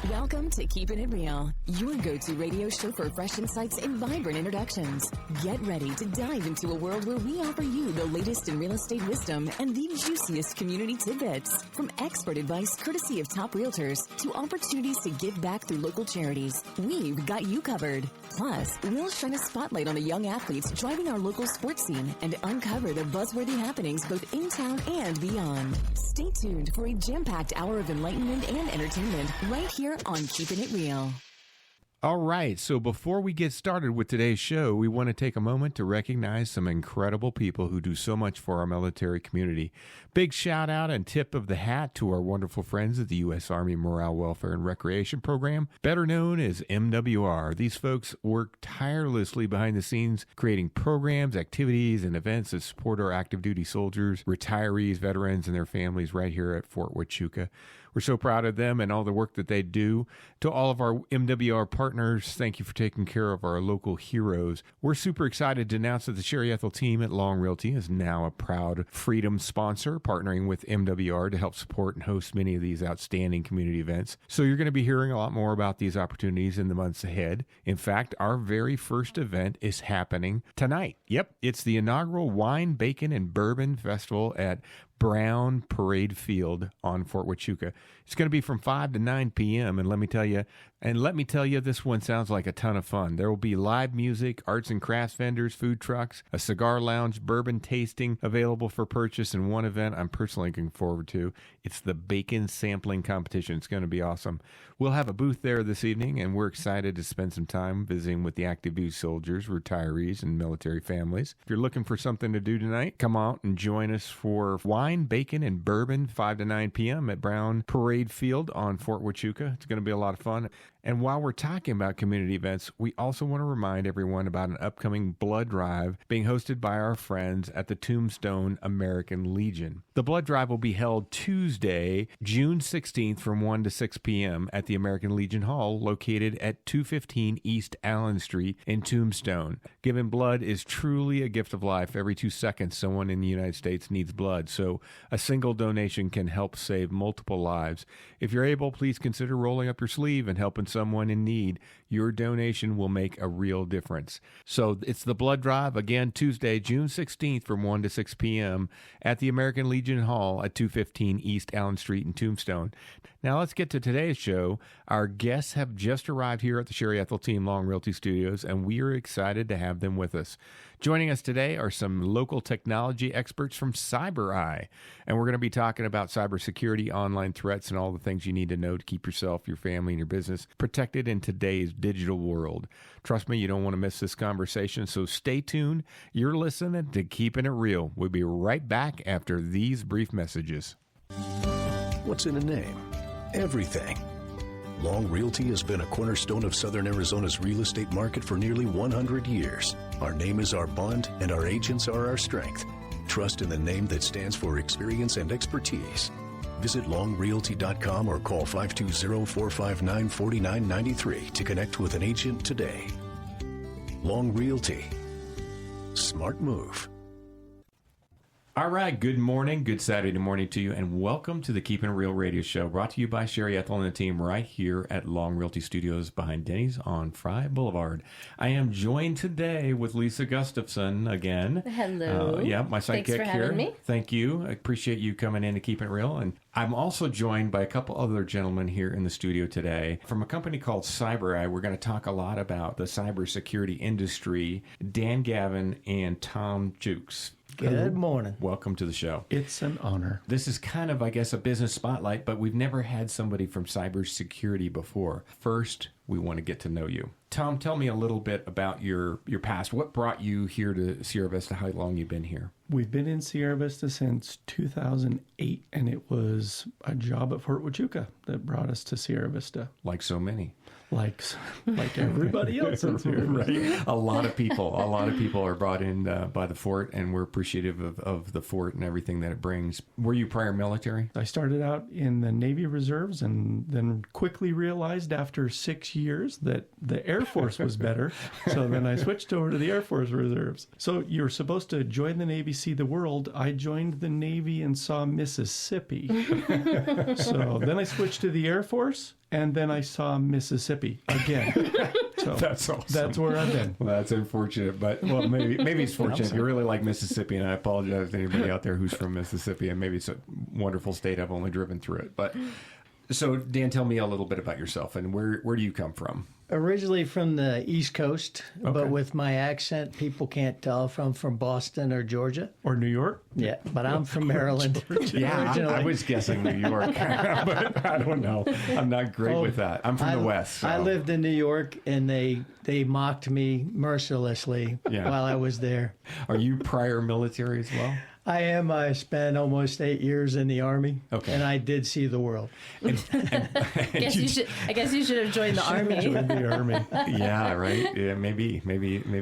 Welcome to Keepin' It Real, your go-to radio show for fresh insights and vibrant introductions. Get ready to dive into a world where we offer you the latest in real estate wisdom and the juiciest community tidbits. From expert advice courtesy of top realtors to opportunities to give back through local charities, we've got you covered. Plus, we'll shine a spotlight on the young athletes driving our local sports scene and uncover the buzzworthy happenings both in town and beyond. Stay tuned for a jam-packed hour of enlightenment and entertainment right here on Keepin' It Real. All right, so before we get started with today's show, we want to take a moment to recognize some incredible people who do so much for our military community. Big shout out and tip of the hat to our wonderful friends at the U.S. Army Morale, Welfare, and Recreation Program, better known as MWR. These folks work tirelessly behind the scenes, creating programs, activities, and events that support our active duty soldiers, retirees, veterans, and their families right here at Fort Huachuca. We're so proud of them and all the work that they do. To all of our MWR partners, thank you for taking care of our local heroes. We're super excited to announce that the Sherry Ethell Team at Long Realty is now a proud Freedom sponsor, partnering with MWR to help support and host many of these outstanding community events. So you're going to be hearing a lot more about these opportunities in the months ahead. In fact, our very first event is happening tonight. Yep, it's the inaugural Wine, Bacon, and Bourbon Festival at Brown Parade Field on Fort Huachuca. It's going to be from 5 to 9 p.m. And let me tell you, this one sounds like a ton of fun. There will be live music, arts and crafts vendors, food trucks, a cigar lounge, bourbon tasting available for purchase, and one event I'm personally looking forward to. It's the bacon sampling competition. It's going to be awesome. We'll have a booth there this evening, and we're excited to spend some time visiting with the active duty soldiers, retirees, and military families. If you're looking for something to do tonight, come out and join us for Wine, Bacon, and Bourbon, 5 to 9 p.m. at Brown Parade Field on Fort Huachuca. It's going to be a lot of fun. And while we're talking about community events, we also want to remind everyone about an upcoming blood drive being hosted by our friends at the Tombstone American Legion. The blood drive will be held Tuesday, June 16th from 1 to 6 p.m. at the American Legion Hall located at 215 East Allen Street in Tombstone. Giving blood is truly a gift of life. Every 2 seconds, someone in the United States needs blood, so a single donation can help save multiple lives. If you're able, please consider rolling up your sleeve and helping someone in need. Your donation will make a real difference. So it's the blood drive, again, Tuesday, June 16th from 1 to 6 p.m. at the American Legion Hall at 215 East Allen Street in Tombstone. Now let's get to today's show. Our guests have just arrived here at the Sherry Ethell Team Long Realty Studios, and we are excited to have them with us. Joining us today are some local technology experts from CyberEye, and we're going to be talking about cybersecurity, online threats, and all the things you need to know to keep yourself, your family, and your business protected in today's digital world. Trust me, you don't want to miss this conversation, so stay tuned. You're listening to Keepin' It Real. We'll be right back after these brief messages. What's in a name? Everything. Long Realty has been a cornerstone of Southern Arizona's real estate market for nearly 100 years. Our name is our bond, and our agents are our strength. Trust in the name that stands for experience and expertise. Visit longrealty.com or call 520-459-4993 to connect with an agent today. Long Realty. Smart move. All right, good morning, good Saturday morning to you, and welcome to the Keepin' It Real radio show, brought to you by Sherry Ethell and the team right here at Long Realty Studios behind Denny's on Fry Boulevard. I am joined today with Lisa Gustafson again. Hello. My sidekick Thanks for here. having me. Thank you. I appreciate you coming in to Keepin' It Real. And I'm also joined by a couple other gentlemen here in the studio today from a company called CyberEye. We're going to talk a lot about the cybersecurity industry. Dan Gavin and Tom Jewkes. Good morning. Welcome to the show. It's an honor. This is kind of, I guess, a business spotlight, but we've never had somebody from cybersecurity before. First, we want to get to know you. Tom, tell me a little bit about your past. What brought you here to Sierra Vista? How long you've been here? We've been in Sierra Vista since 2008, and it was a job at Fort Huachuca that brought us to Sierra Vista. Like so many. Like everybody else in Sierra Vista. Right. A lot of people are brought in by the fort, and we're appreciative of the fort and everything that it brings. Were you prior military? I started out in the Navy Reserves and then quickly realized after 6 years that the Air Force was better. So then I switched over to the Air Force Reserves. So you're supposed to join the Navy, see the world. I joined the Navy and saw Mississippi. So then I switched to the Air Force, and then I saw Mississippi again. So That's awesome. That's where I've been. Well, that's unfortunate, but well, maybe it's fortunate. You really like Mississippi, and I apologize to anybody out there who's from Mississippi, and maybe it's a wonderful state. I've only driven through it, but so Dan, tell me a little bit about yourself and where do you come from? Originally from the East Coast, Okay. but with my accent, people can't tell if I'm from Boston or Georgia. Or New York? Yeah, but I'm from Maryland. Yeah, originally. I was guessing New York, but I don't know. I'm not great with that. I'm from the West. So. I lived in New York, and they mocked me mercilessly while I was there. Are you prior military as well? I am. I spent almost 8 years in the Army, and I did see the world. I guess you should have joined the Army. Joined the Army. Yeah, right. Yeah, maybe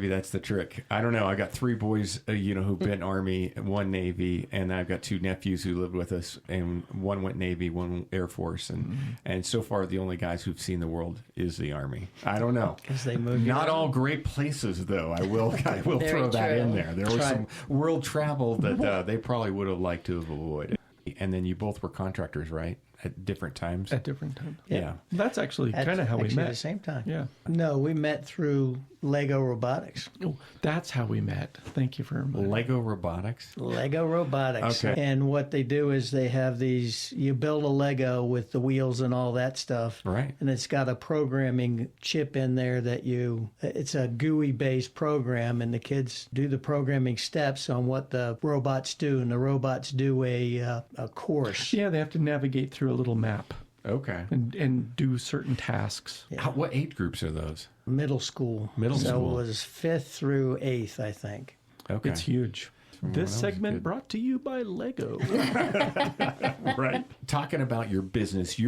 that's the trick. I don't know. I got 3 boys, who've been Army, 1 Navy, and I've got 2 nephews who lived with us, and 1 went Navy, 1 Air Force, and so far the only guys who've seen the world is the Army. I don't know. Because they moved. Not all great places, though. I will Very throw that true. in there. There was some world travel that they probably would have liked to have avoided. And then you both were contractors, right? At different times? At different times. Yeah. That's actually kind of how we Actually, met. at the same time. Yeah. No, we met through Lego Robotics. Oh, that's how we met. Thank you for reminding me. Lego Robotics? Lego Robotics. Okay. And what they do is they have these, you build a Lego with the wheels and all that stuff. Right. And it's got a programming chip in there that it's a GUI based program, and the kids do the programming steps on what the robots do. And the robots do a course. Yeah, they have to navigate through a little map Okay. and do certain tasks. What age groups are those? Middle school. Middle so school. it was 5th through 8th, I think. Okay. It's huge. Well, This that was segment good. brought to you by Lego. Right. Talking about your business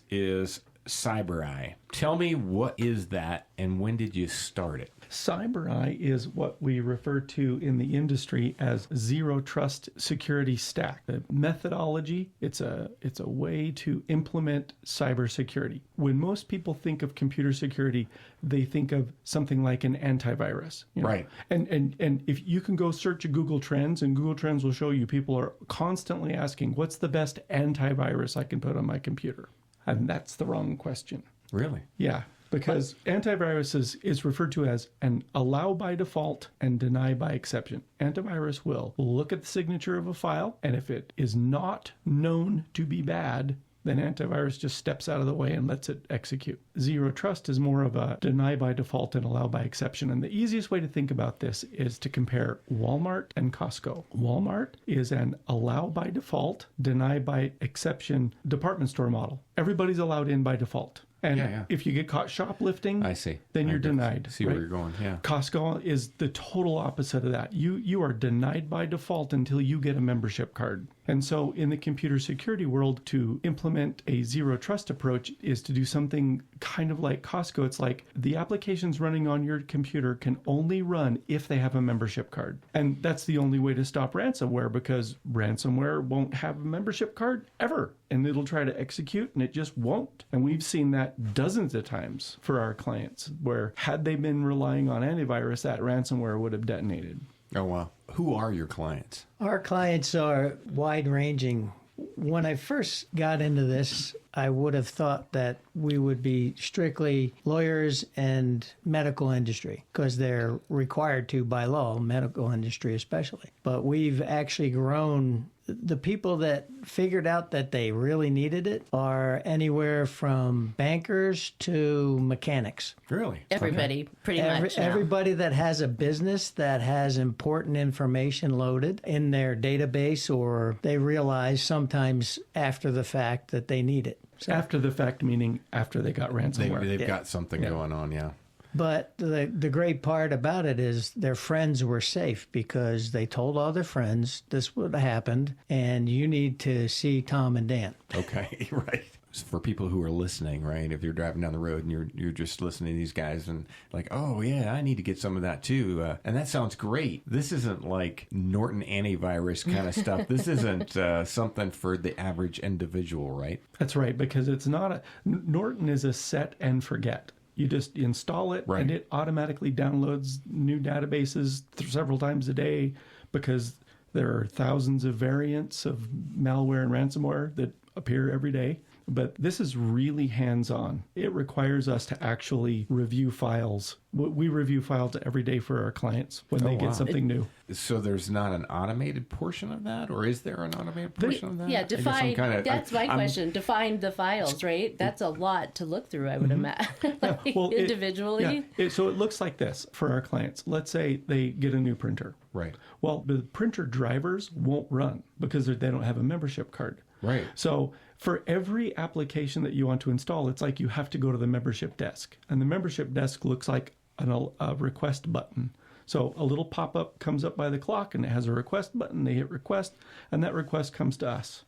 is CyberEye. Tell me, what is that and when did you start it? CyberEye is what we refer to in the industry as zero trust security stack. The methodology, it's a way to implement cybersecurity. When most people think of computer security, they think of something like an antivirus. Right. And if you can go search Google Trends, and Google Trends will show you people are constantly asking, what's the best antivirus I can put on my computer? And that's the wrong question. Really? Yeah. Because antivirus is referred to as an allow by default and deny by exception. Antivirus will look at the signature of a file, and if it is not known to be bad, then antivirus just steps out of the way and lets it execute. Zero trust is more of a deny by default and allow by exception. And the easiest way to think about this is to compare Walmart and Costco. Walmart is an allow by default, deny by exception department store model. Everybody's allowed in by default. And if you get caught shoplifting, I see. then you're I denied. see where you're going. Yeah. Costco is the total opposite of that. You are denied by default until you get a membership card. And so in the computer security world, to implement a zero trust approach is to do something kind of like Costco. It's like the applications running on your computer can only run if they have a membership card. And that's the only way to stop ransomware, because ransomware won't have a membership card ever. And it'll try to execute and it just won't. And we've seen that dozens of times for our clients, where had they been relying on antivirus, that ransomware would have detonated. Oh, wow. Who are your clients? Our clients are wide-ranging. When I first got into this, I would have thought that we would be strictly lawyers and medical industry, because they're required to by law, medical industry especially. But we've actually grown. The people that figured out that they really needed it are anywhere from bankers to mechanics. Really? Everybody, pretty much. now. Everybody that has a business that has important information loaded in their database, or they realize sometimes after the fact that they need it. So, After the fact, meaning after they got ransomware. They've got something going on, yeah. but the great part about it is their friends were safe, because they told all their friends this would have happened, and you need to see Tom and Dan. Okay, right. for people who are listening, right? If you're driving down the road and you're just listening to these guys and like, oh yeah, I need to get some of that too, and that sounds great. This isn't like Norton antivirus kind of stuff. This isn't something for the average individual, right? That's right, because it's not Norton is a set and forget. You just install it, right, and it automatically downloads new databases several times a day, because there are thousands of variants of malware and ransomware that appear every day. But this is really hands-on. It requires us to actually review files. We review files every day for our clients when they get something new. So there's not an automated portion of that, or is there an automated portion of that? Yeah, define. That's my question. Define the files, right? That's a lot to look through, I would imagine, individually. So it looks like this for our clients. Let's say they get a new printer. Right. Well, the printer drivers won't run because they don't have a membership card. Right. So for every application that you want to install, it's like you have to go to the membership desk. And the membership desk looks like a request button. So a little pop-up comes up by the clock and it has a request button. They hit request, and that request comes to us.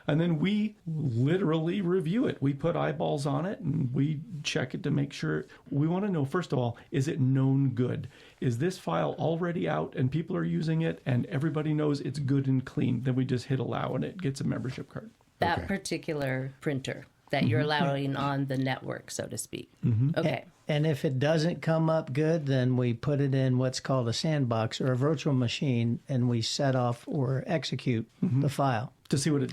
And then we literally review it. We put eyeballs on it and we check it to make sure. We want to know, first of all, is it known good? Is this file already out and people are using it and everybody knows it's good and clean? Then we just hit allow and it gets a membership card. That particular printer that you're allowing on the network, so to speak. Okay. And if it doesn't come up good, then we put it in what's called a sandbox or a virtual machine, and we set off or execute the file to see what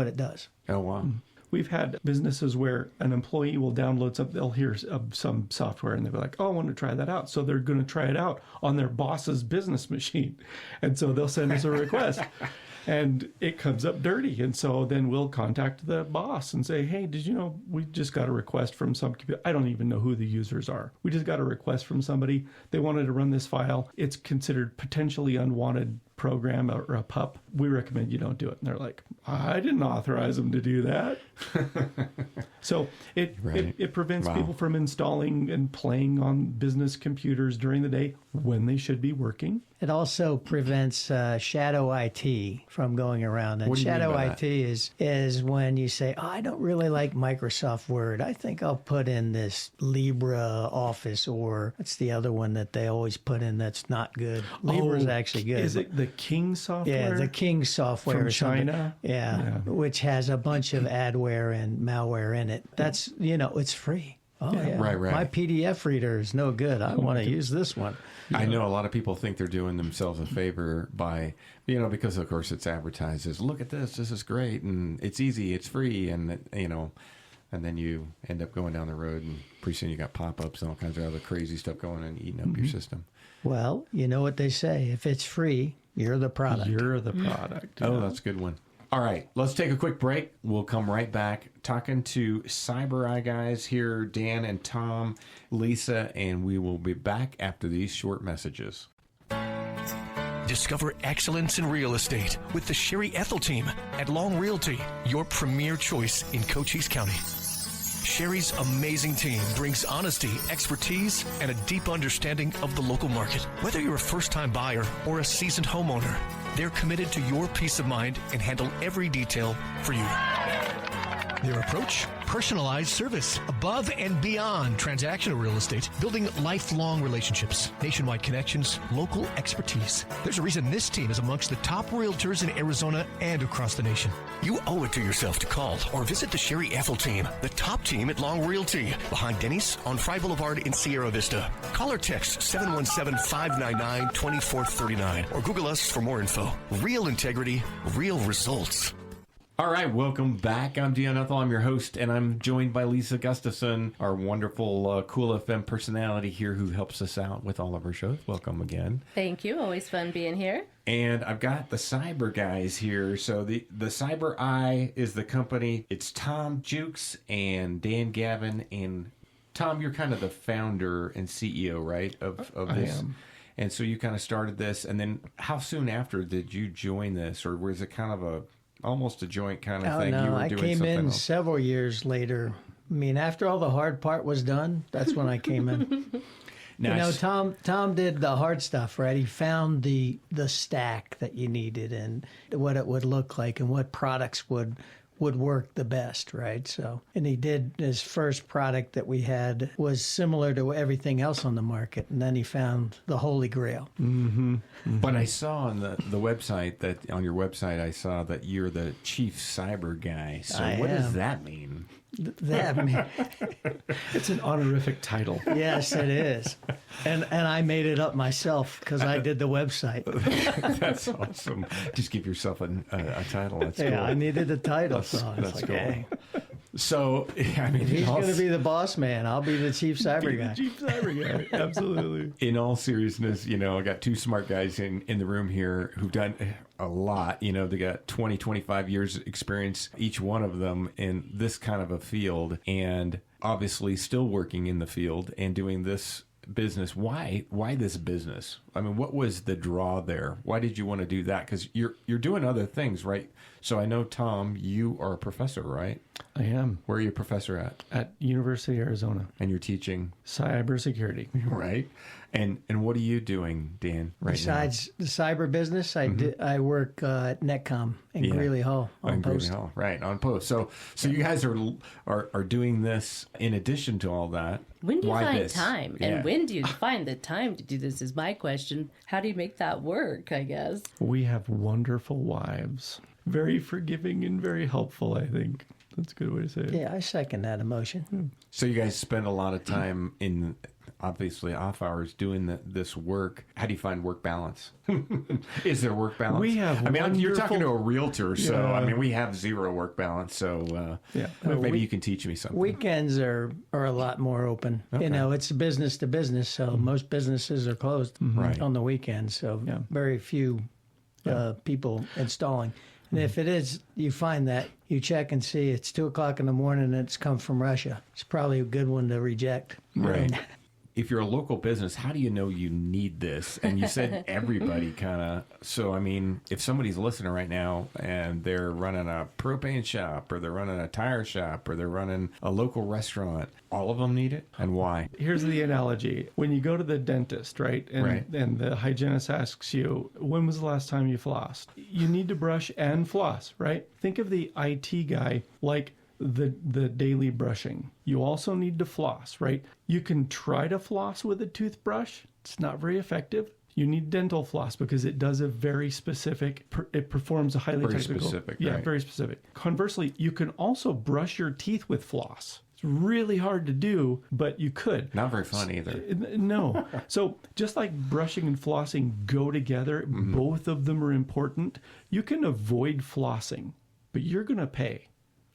it does. Oh, wow. We've had businesses where an employee will download something, they'll hear some software and they'll be like, oh, I want to try that out. So they're going to try it out on their boss's business machine. And so they'll send us a request. And it comes up dirty. And so then we'll contact the boss and say, hey, did you know we just got a request from some computer? I don't even know who the users are. We just got a request from somebody. They wanted to run this file. It's considered potentially unwanted program or a pup. We recommend you don't do it. And they're like, I didn't authorize them to do that. So it prevents people from installing and playing on business computers during the day when they should be working. It also prevents shadow IT from going around. And shadow IT is when you say, oh, I don't really like Microsoft Word. I think I'll put in this LibreOffice, or it's the other one that they always put in that's not good. Libra's actually good. Is it the King software? Yeah, the King software. From China? Yeah, which has a bunch of adware and malware in it. That's, it's free. Oh, yeah. Right. My PDF reader is no good. I want to use this one. I know a lot of people think they're doing themselves a favor by, because of course it's advertised as, look at this is great, and it's easy, it's free, and, and then you end up going down the road and pretty soon you got pop-ups and all kinds of other crazy stuff going and eating up your system. Well, you know what they say, if it's free, you're the product. You're the product. Oh, that's a good one. All right, let's take a quick break. We'll come right back talking to CyberEye guys here, Dan and Tom, Lisa, and we will be back after these short messages. Discover excellence in real estate with the Sherry Ethell Team at Long Realty, your premier choice in Cochise County. Sherry's amazing team brings honesty, expertise, and a deep understanding of the local market. Whether you're a first-time buyer or a seasoned homeowner, they're committed to your peace of mind and handle every detail for you. Their approach? Personalized service, above and beyond transactional real estate, building lifelong relationships, nationwide connections, local expertise. There's a reason this team is amongst the top realtors in Arizona and across the nation. You owe it to yourself to call or visit the Sherry Ethell Team, the top team at Long Realty, behind Denny's on Fry Boulevard in Sierra Vista. Call or text 717-599-2439 or Google us for more info. Real integrity, real results. All right, welcome back. I'm Dion Ethell. I'm your host, and I'm joined by Lisa Gustafson, our wonderful CoolFM personality here who helps us out with all of our shows. Welcome again. Thank you. Always fun being here. And I've got the cyber guys here. So the CyberEye is the company. It's Tom Jewkes and Dan Gavin. And Tom, you're kind of the founder and CEO, right, of this? I am. And so you kind of started this. And then how soon after did you join this? Or was it kind of almost a joint kind of thing? No, you were I doing came something in else. several years later. I mean, after all the hard part was done, that's when I came in. Nice. Tom did the hard stuff, right? He found the stack that you needed and what it would look like and what products would would work the best, right? So, and he did, his first product that we had was similar to everything else on the market. And then he found the Holy Grail. But I saw on the website that, on your website, I saw that you're the chief cyber guy. So what does that mean? It's an honorific title. Yes, it is. And I made it up myself because I did the website. That's awesome. Just give yourself a title. That's cool. Yeah, I needed a title. That's cool. Hey, So, I mean, if he's going to be the boss man, I'll be the chief cyber guy. Chief cyber guy, absolutely. In all seriousness, I got two smart guys in the room here who've done a lot. They got 20, 25 years experience, each one of them in this kind of a field, and obviously still working in the field and doing this business. Why this business? I mean, what was the draw there? Why did you want to do that? Because you're doing other things, right? So I know, Tom, you are a professor, right? I am. Where are you a professor at? At University of Arizona. And you're teaching? Cybersecurity. Right. And what are you doing, Dan, right Besides the cyber business, I work at Netcom in Greeley Hall on post. Greeley Hall, right, on post. So you guys are doing this in addition to all that. When do you Why find this? time? Yeah. And when do you find the time to do this is my question. How do you make that work, I guess? We have wonderful wives. Very forgiving and very helpful, I think. That's a good way to say it. Yeah, I second that emotion. So you guys spend a lot of time in, obviously, off hours doing this work. How do you find work balance? Is there work balance? We have you're talking to a wonderful- realtor, so, Yeah. we have zero work balance. So Yeah. maybe you can teach me something. Weekends are a lot more open. Okay. It's business to business, so most businesses are closed Right. on the weekends. So Yeah. very few people installing. And if it is, you find that you check and see it's 2:00 in the morning and it's come from Russia. It's probably a good one to reject. Right. If you're a local business, how do you know you need this? And you said everybody kind of. So, if somebody's listening right now and they're running a propane shop or they're running a tire shop or they're running a local restaurant, all of them need it? And why? Here's the analogy. When you go to the dentist, right? And the hygienist asks you, when was the last time you flossed? You need to brush and floss, right? Think of the IT guy like the daily brushing. You also need to floss, right? You can try to floss with a toothbrush. It's not very effective. You need dental floss because it does a very specific, it performs a highly Very technical. specific, Yeah, right. very specific. Conversely, you can also brush your teeth with floss. It's really hard to do, but you could. Not very fun either. No. So just like brushing and flossing go together, both of them are important. You can avoid flossing, but you're going to pay.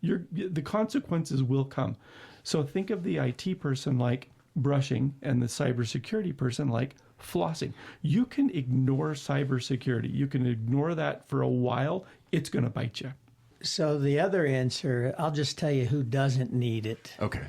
The consequences will come. So think of the IT person like brushing and the cybersecurity person like flossing. You can ignore cybersecurity. You can ignore that for a while. It's going to bite you. So the other answer, I'll just tell you who doesn't need it. Okay.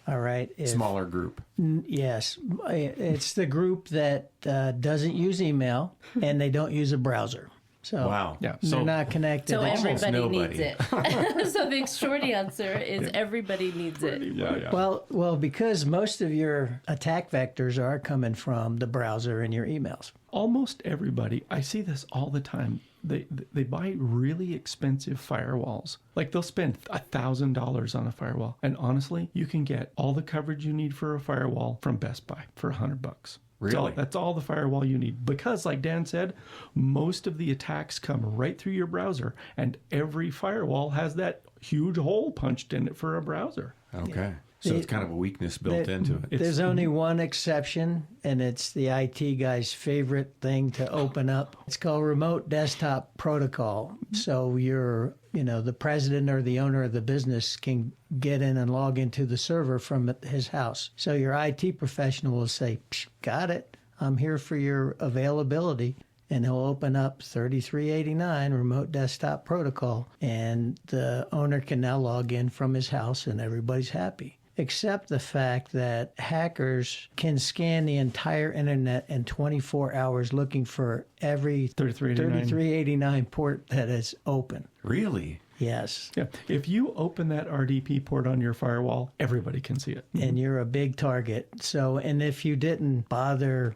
All right. Smaller group. Yes. It's the group that doesn't use email and they don't use a browser. So Wow. Yeah. they're not connected. So Almost everybody nobody. needs it. So the short answer is everybody needs it. Yeah. Well, because most of your attack vectors are coming from the browser and your emails. Almost everybody, I see this all the time. They buy really expensive firewalls. Like they'll spend $1,000 on a firewall. And honestly, you can get all the coverage you need for a firewall from Best Buy for $100. Really? That's all the firewall you need. Because like Dan said, most of the attacks come right through your browser. And every firewall has that huge hole punched in it for a browser. Okay. So it's kind of a weakness built into it. There's only one exception, and it's the IT guy's favorite thing to open up. It's called Remote Desktop Protocol. So the president or the owner of the business can get in and log into the server from his house. So your IT professional will say, got it. I'm here for your availability. And he'll open up 3389 Remote Desktop Protocol, and the owner can now log in from his house, and everybody's happy. Except the fact that hackers can scan the entire internet in 24 hours looking for every 3389 3389 port that is open. Really? Yes. Yeah. If you open that RDP port on your firewall, everybody can see it. And you're a big target. So, and if you didn't bother,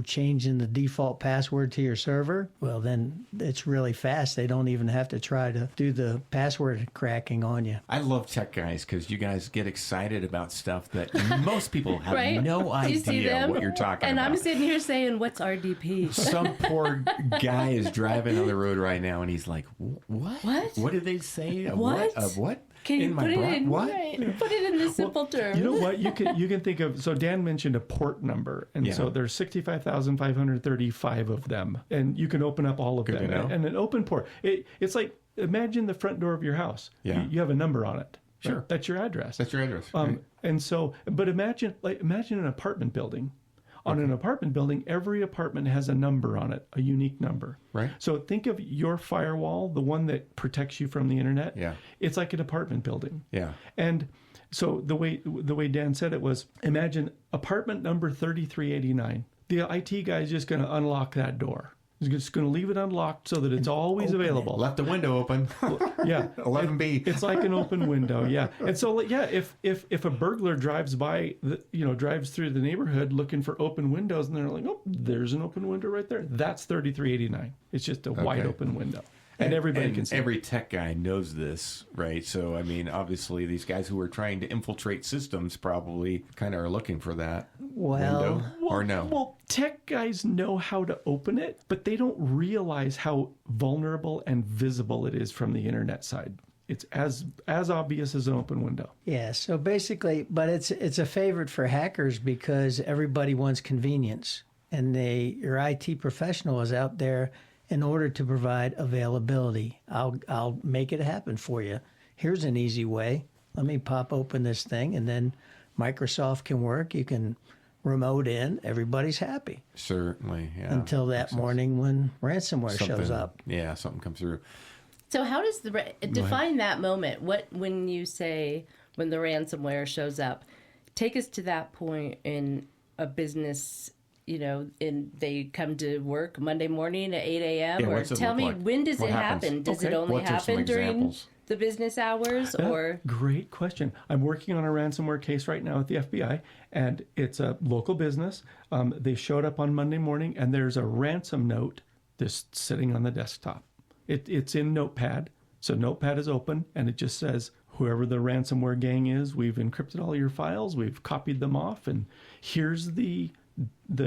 changing the default password to your server, well, then it's really fast. They don't even have to try to do the password cracking on you. I love tech guys because you guys get excited about stuff that most people have Right? no You see idea them? what you're talking And about. I'm sitting here saying, what's RDP? Some poor guy is driving on the road right now, and he's like, "What? What? What did they say? A What? A what? Can you in my put it bra- in what? right? Put it in the simple terms. You know what? You can think of, so Dan mentioned a port number. And Yeah. so there's 65,535 of them. And you can open up all of Good them. to know. And an open port. It's like, imagine the front door of your house. Yeah. You have a number on it. Sure. Right? That's your address. That's your address. Right. And so, but imagine an apartment building. On an apartment building, every apartment has a number on it, a unique number. Right. So think of your firewall, the one that protects you from the internet. Yeah. It's like an apartment building. Yeah. And so the way Dan said it was, imagine apartment number 3389. The IT guy is just going to unlock that door. He's just going to leave it unlocked so that it's always available. Left the window open. Yeah. 11B. It's like an open window. Yeah. And so, yeah, if a burglar drives by, drives through the neighborhood looking for open windows and they're like, oh, there's an open window right there. That's 3389. It's just a wide open window. And everybody can see it. Every tech guy knows this, right? So, I mean, obviously, these guys who are trying to infiltrate systems probably kind of are looking for that window, or no? Well, tech guys know how to open it, but they don't realize how vulnerable and visible it is from the internet side. It's as obvious as an open window. Yeah, so basically, but it's a favorite for hackers because everybody wants convenience. And your IT professional is out there in order to provide availability. I'll make it happen for you. Here's an easy way. Let me pop open this thing, and then Microsoft can work. You can remote in. Everybody's happy. Certainly, yeah. Until that morning when ransomware shows up. Yeah, something comes through. So how does define that moment? When you say when the ransomware shows up, take us to that point in a business. And they come to work Monday morning at 8 a.m. Yeah, or what's it tell look me, like? when does What it happens? happen? Does it only What are some happen during examples? the business hours? Or Great question. I'm working on a ransomware case right now at the FBI, and it's a local business. They showed up on Monday morning, and there's a ransom note just sitting on the desktop. It's in Notepad. So Notepad is open, and it just says, whoever the ransomware gang is, we've encrypted all your files, we've copied them off, and here's the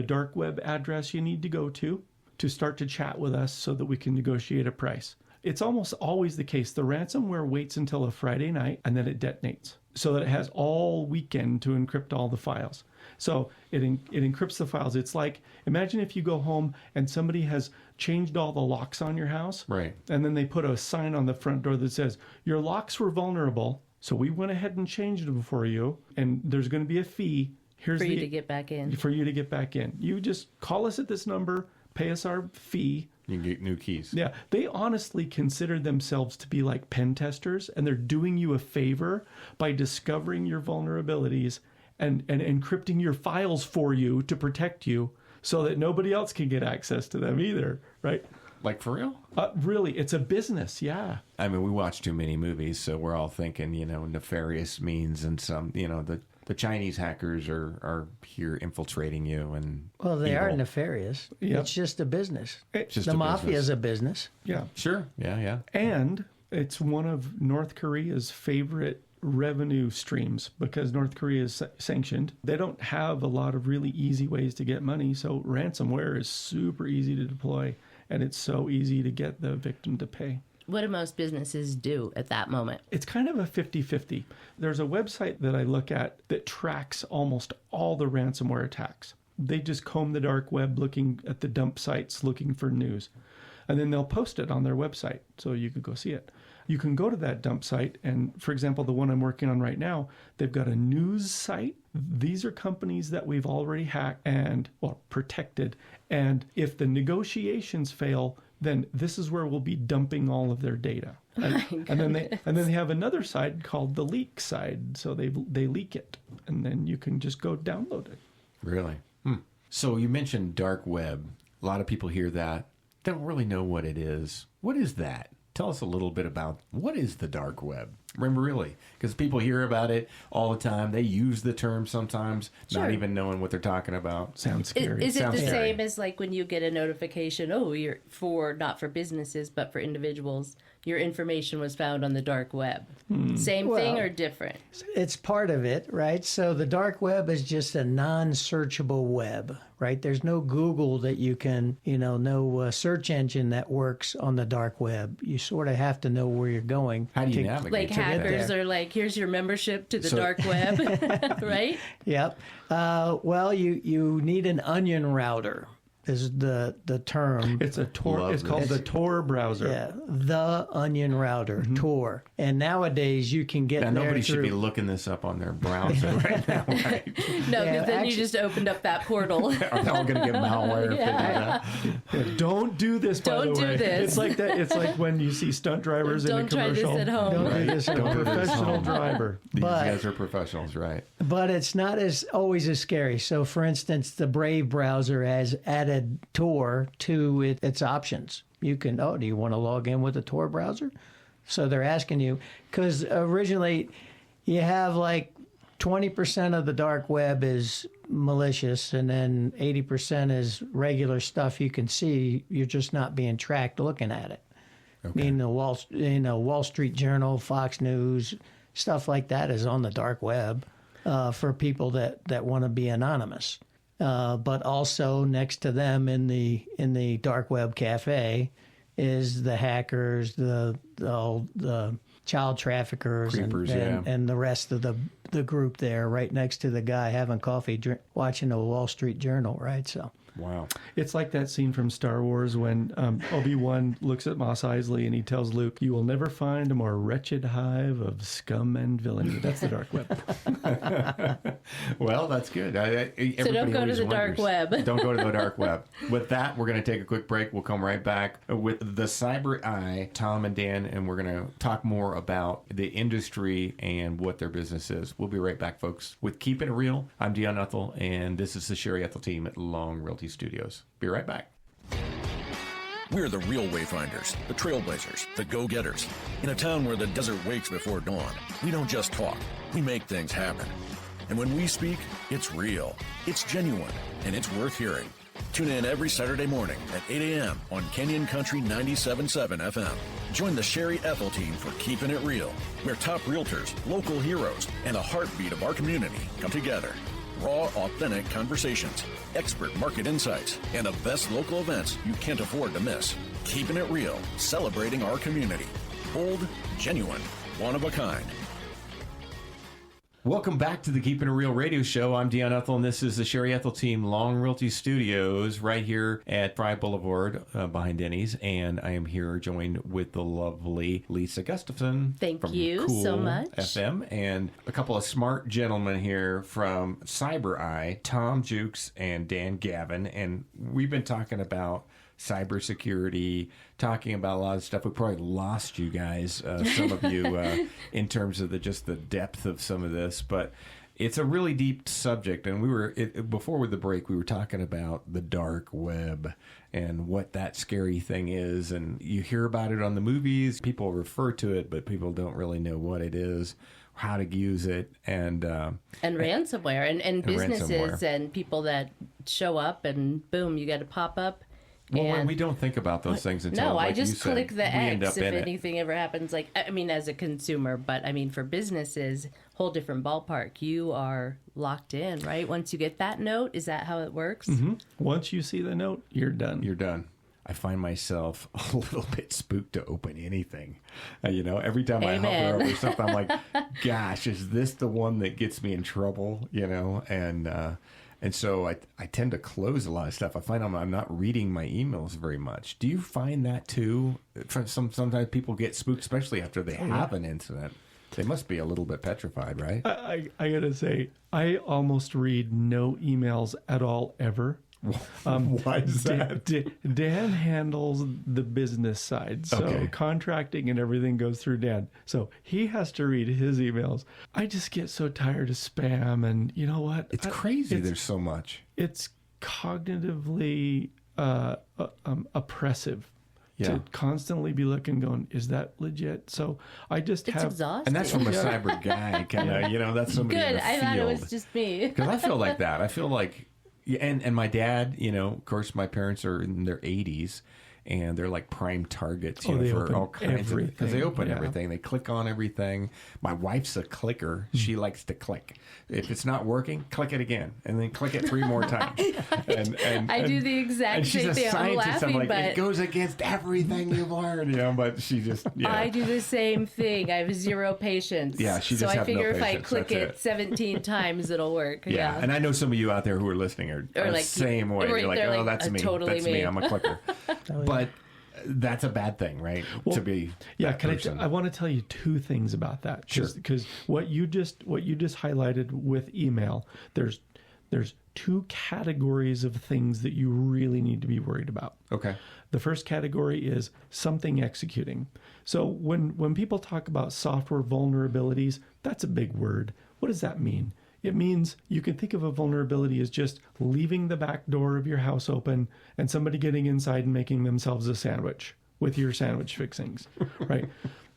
dark web address you need to go to start to chat with us so that we can negotiate a price. It's almost always the case. The ransomware waits until a Friday night and then it detonates so that it has all weekend to encrypt all the files. So it encrypts the files. It's like, imagine if you go home and somebody has changed all the locks on your house. Right. And then they put a sign on the front door that says, your locks were vulnerable, so we went ahead and changed them for you, and there's going to be a fee. For you to get back in. You just call us at this number, pay us our fee. You can get new keys. Yeah. They honestly consider themselves to be like pen testers, and they're doing you a favor by discovering your vulnerabilities and encrypting your files for you to protect you so that nobody else can get access to them either, right? Like, for real? Really, it's a business, yeah. I mean, we watch too many movies, so we're all thinking, nefarious means and some, the Chinese hackers are here infiltrating you. And well, they are nefarious. Yep. It's just a business. The mafia is a business. Yeah. Sure. Yeah. And it's one of North Korea's favorite revenue streams because North Korea is sanctioned. They don't have a lot of really easy ways to get money, so ransomware is super easy to deploy, and it's so easy to get the victim to pay. What do most businesses do at that moment? It's kind of a 50-50. There's a website that I look at that tracks almost all the ransomware attacks. They just comb the dark web looking at the dump sites, looking for news. And then they'll post it on their website, so you could go see it. You can go to that dump site, and for example, the one I'm working on right now, they've got a news site. These are companies that we've already hacked and, protected. And if the negotiations fail, then this is where we'll be dumping all of their data. And then they have another side called the leak side. So they leak it, and then you can just go download it. Really? So you mentioned dark web. A lot of people hear that, don't really know what it is. What is that? tell us a little bit about what is the dark web? Remember, really, because people hear about it all the time. They use the term sometimes, not even knowing what they're talking about. Sounds scary. Is it Sounds the scary. same as like when you get a notification, oh, you're not for businesses, but for individuals, your information was found on the dark web? Same thing or different? It's part of it, right? So the dark web is just a non-searchable web, right? There's no Google that you can, no search engine that works on the dark web. You sort of have to know where you're going. How do you navigate? Like to that? hackers are like, here's your membership to the dark web, right? Yep. Well, you need an onion router is the term. It's a Tor. It's called the Tor browser. Yeah, the onion router, Tor. And nowadays you can get Now, there nobody through... should be looking this up on their browser right now, right? No, Yeah, because then you actually- just opened up that portal. Are they all going to get malware? If they do that? Yeah, don't do this, by Don't the do way. this. It's like that. It's like when you see stunt drivers in a Don't try commercial. this at home. Don't do this at A home. professional driver. These But- guys are professionals, right? But it's not always as scary. So, for instance, the Brave browser has added Tor to its options. You can, do you want to log in with the Tor browser? So they're asking you, because originally you have like 20% of the dark web is malicious, and then 80% is regular stuff you can see. You're just not being tracked looking at it. Okay. Meaning the Wall Street Journal, Fox News, stuff like that is on the dark web for people that want to be anonymous. But also next to them in the dark web cafe is the hackers, the child traffickers, Creepers, and the rest of the group there, right next to the guy having coffee, watching the Wall Street Journal, right? So. Wow. It's like that scene from Star Wars when Obi-Wan looks at Mos Eisley and he tells Luke, "You will never find a more wretched hive of scum and villainy." That's the dark web. Well, that's good. So don't go to the dark web. Don't go to the dark web. With that, we're going to take a quick break. We'll come right back with the CyberEye, Tom and Dan, and we're going to talk more about the industry and what their business is. We'll be right back, folks. With Keepin' It Real, I'm Dion Ethell, and this is the Sherry Ethell Team at Long Realty Studios. Be right back. We're the real wayfinders, the trailblazers, the go-getters. In a town where the desert wakes before dawn, we don't just talk, we make things happen. And when we speak, it's real, it's genuine, and it's worth hearing. Tune in every Saturday morning at 8 a.m. on Canyon Country 97.7 FM. Join the Sherry Ethell Team for Keepin' It Real, where top realtors, local heroes, and the heartbeat of our community come together. Raw, authentic conversations, expert market insights, and the best local events you can't afford to miss. Keeping it real, celebrating our community. Bold, genuine, one of a kind. Welcome back to the Keepin' It Real radio show. I'm Dion Ethell, and this is the Sherry Ethell Team Long Realty Studios right here at Fry Boulevard behind Denny's. And I am here joined with the lovely Lisa Gustafson. Thank from you so much. FM, and a couple of smart gentlemen here from CyberEye, Tom Jewkes and Dan Gavin. And we've been talking about cybersecurity, talking about a lot of stuff. We probably lost you guys, some of you, in terms of just the depth of some of this, but it's a really deep subject. And before with the break, we were talking about the dark web and what that scary thing is. And you hear about it on the movies. People refer to it, but people don't really know what it is, how to use it, and ransomware and businesses ransomware. and people that show up and boom, you get a pop up. Well, we don't think about those things until, No, like I just you said, click the we end X up if in it. anything ever happens. Like, I mean, as a consumer, but I mean, for businesses, whole different ballpark. You are locked in, right? Once you get that note, is that how it works? Mm-hmm. Once you see the note, you're done. You're done. I find myself a little bit spooked to open anything. Every time I hover over something, I'm like, gosh, is this the one that gets me in trouble? And so I tend to close a lot of stuff. I find I'm not reading my emails very much. Do you find that too? Sometimes people get spooked, especially after they have an incident. They must be a little bit petrified, right? I gotta say, I almost read no emails at all ever. Why is that? Dan handles the business side, so Okay. contracting and everything goes through Dan. So he has to read his emails. I just get so tired of spam, and you know what? It's crazy. There's so much. It's cognitively oppressive to constantly be looking, going, is that legit? So I just It's exhausting. And that's from a cyber guy, kind of, that's somebody in Good. the I thought it field. was just me. Because I feel like that. I feel like, and my dad, of course, my parents are in their 80s. And they're like prime targets for all kinds of, because they open everything. They click on everything. My wife's a clicker. She likes to click. If it's not working, click it again, and then click it 3 more times. I do the exact same thing. I'm laughing, like, but it goes against everything you've learned, but she just, I do the same thing. I have 0 patience. Yeah, she so just I have figure no if I patience. click That's it 17 times, it'll work. Yeah, and I know some of you out there who are listening are the like, same way. right, You're like, they're oh, like, that's me. totally That's me. me. I'm a clicker. But that's a bad thing, right? To be that person. I want to tell you 2 things about that. Sure. Because what you just highlighted with email, there's 2 categories of things that you really need to be worried about. Okay. The first category is something executing. So when people talk about software vulnerabilities, that's a big word. What does that mean? It means you can think of a vulnerability as just leaving the back door of your house open and somebody getting inside and making themselves a sandwich with your sandwich fixings, right?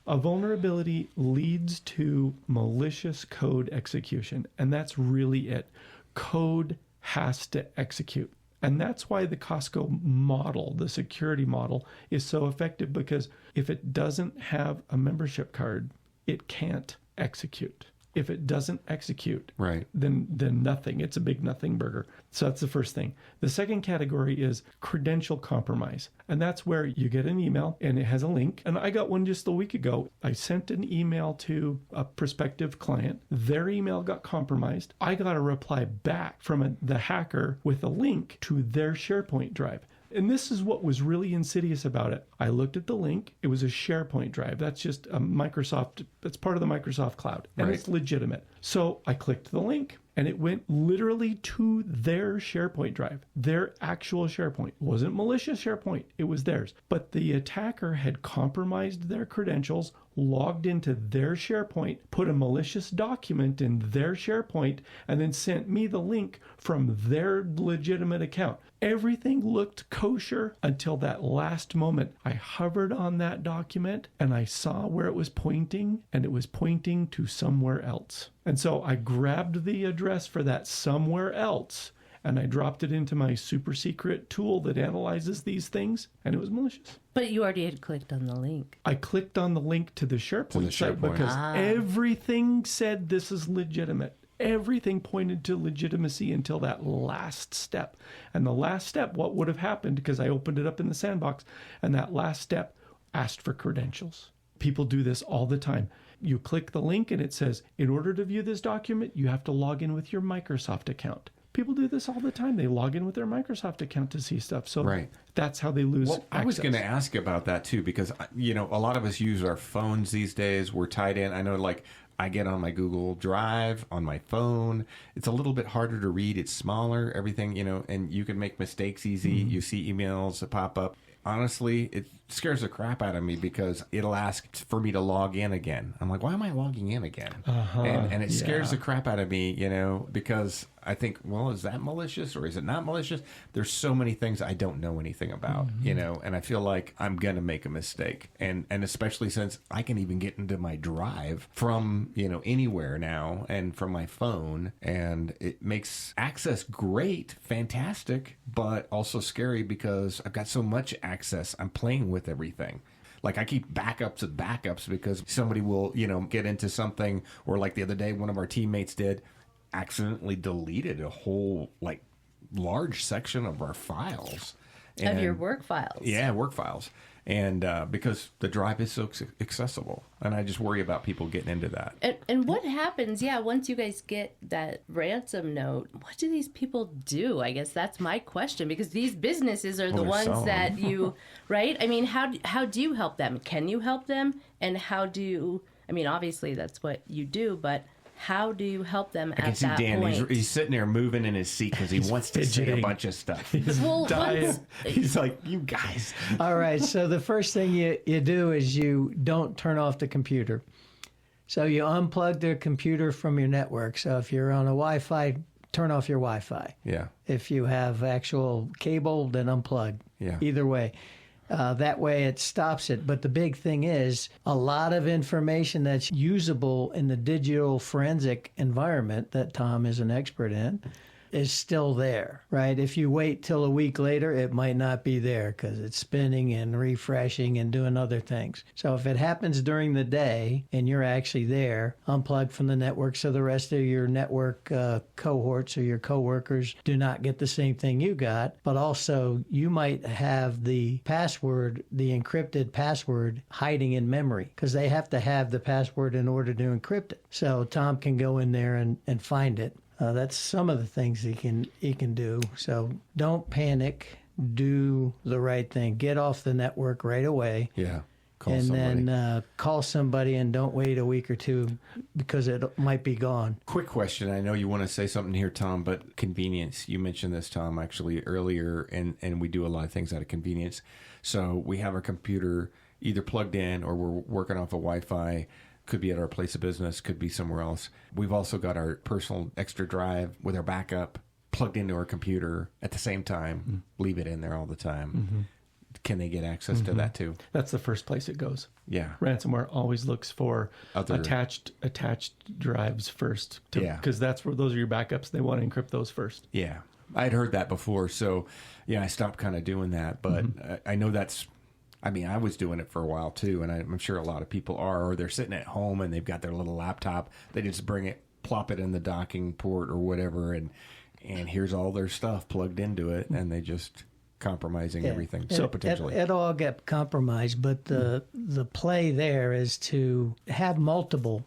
A vulnerability leads to malicious code execution, and that's really it. Code has to execute. And that's why the Costco model, the security model, is so effective, because if it doesn't have a membership card, it can't execute. If it doesn't execute, right, then nothing. It's a big nothing burger. So that's the first thing. The second category is credential compromise. And that's where you get an email and it has a link. And I got one just a week ago. I sent an email to a prospective client. Their email got compromised. I got a reply back from the hacker with a link to their SharePoint drive. And this is what was really insidious about it. I looked at the link. It was a SharePoint drive. That's just a Microsoft, that's part of the Microsoft cloud. And It's legitimate. So I clicked the link and it went literally to their SharePoint drive, their actual SharePoint. It wasn't malicious SharePoint. It was theirs. But the attacker had compromised their credentials, logged into their SharePoint, put a malicious document in their SharePoint, and then sent me the link from their legitimate account. Everything looked kosher until that last moment. I hovered on that document and I saw where it was pointing, and it was pointing to somewhere else. And so I grabbed the address for that somewhere else and I dropped it into my super secret tool that analyzes these things, and it was malicious. But you already had clicked on the link. I clicked on the link to the SharePoint site because everything said this is legitimate. Everything pointed to legitimacy until that last step. And the last step, what would have happened, because I opened it up in the sandbox, and that last step asked for credentials. People do this all the time. You click the link and it says, in order to view this document, you have to log in with your Microsoft account. People do this all the time. They log in with their Microsoft account to see stuff. So that's how they lose access. I was going to ask about that too, because, a lot of us use our phones these days. We're tied in. I know, I get on my Google Drive on my phone. It's a little bit harder to read. It's smaller, everything, and you can make mistakes easy. You see emails that pop up. Honestly, it scares the crap out of me because it'll ask for me to log in again. I'm like, why am I logging in again? And it scares the crap out of me, because I think, well, is that malicious or is it not malicious? There's so many things I don't know anything about, and I feel like I'm going to make a mistake. And especially since I can even get into my drive from, anywhere now and from my phone, and it makes access great, fantastic, but also scary because I've got so much access. I'm playing with everything. Like, I keep backups of backups because somebody will, get into something, or like the other day, one of our teammates accidentally deleted a whole, large section of our files. Of your work files. Yeah, work files. And because the drive is so accessible. And I just worry about people getting into that. And what happens, once you guys get that ransom note, what do these people do? I guess that's my question, because these businesses are the ones that you, right? I mean, how do you help them? Can you help them? And how do you, obviously that's what you do, but how do you help them at that point? I can see Dan, he's sitting there moving in his seat because he wants to say a bunch of stuff. He's like, you guys. All right, so the first thing you do is you don't turn off the computer. So you unplug the computer from your network. So if you're on a Wi-Fi, turn off your Wi-Fi. Yeah. If you have actual cable, then unplug. Yeah. Either way. That way it stops it. But the big thing is a lot of information that's usable in the digital forensic environment that Tom is an expert in is still there, right? If you wait till a week later, it might not be there because it's spinning and refreshing and doing other things. So if it happens during the day and you're actually there, unplugged from the network so the rest of your network cohorts or your coworkers do not get the same thing you got, but also you might have the password, the encrypted password hiding in memory because they have to have the password in order to encrypt it. So Tom can go in there and find it. That's some of the things he can do. So don't panic. Do the right thing. Get off the network right away. Yeah. Then call somebody and don't wait a week or two because it might be gone. Quick question. I know you want to say something here, Tom, but convenience. You mentioned this, Tom, actually earlier, and we do a lot of things out of convenience. So we have our computer either plugged in or we're working off of Wi-Fi. Could be at our place of business, could be somewhere else. We've also got our personal extra drive with our backup plugged into our computer at the same time. Leave it in there all the time. Can they get access to that too? That's the first place it goes. Yeah. Ransomware always looks for Other attached drives first, Yeah. because that's where those are your backups. They want to encrypt those first. Yeah. I'd heard that before. So, yeah, I stopped kind of doing that. But I know that's, I mean, I was doing it for a while too. And I'm sure a lot of people are, or they're sitting at home and they've got their little laptop. They just bring it, plop it in the docking port or whatever. And here's all their stuff plugged into it. And they just compromising everything. So potentially. It'll all get compromised. But the play there is to have multiple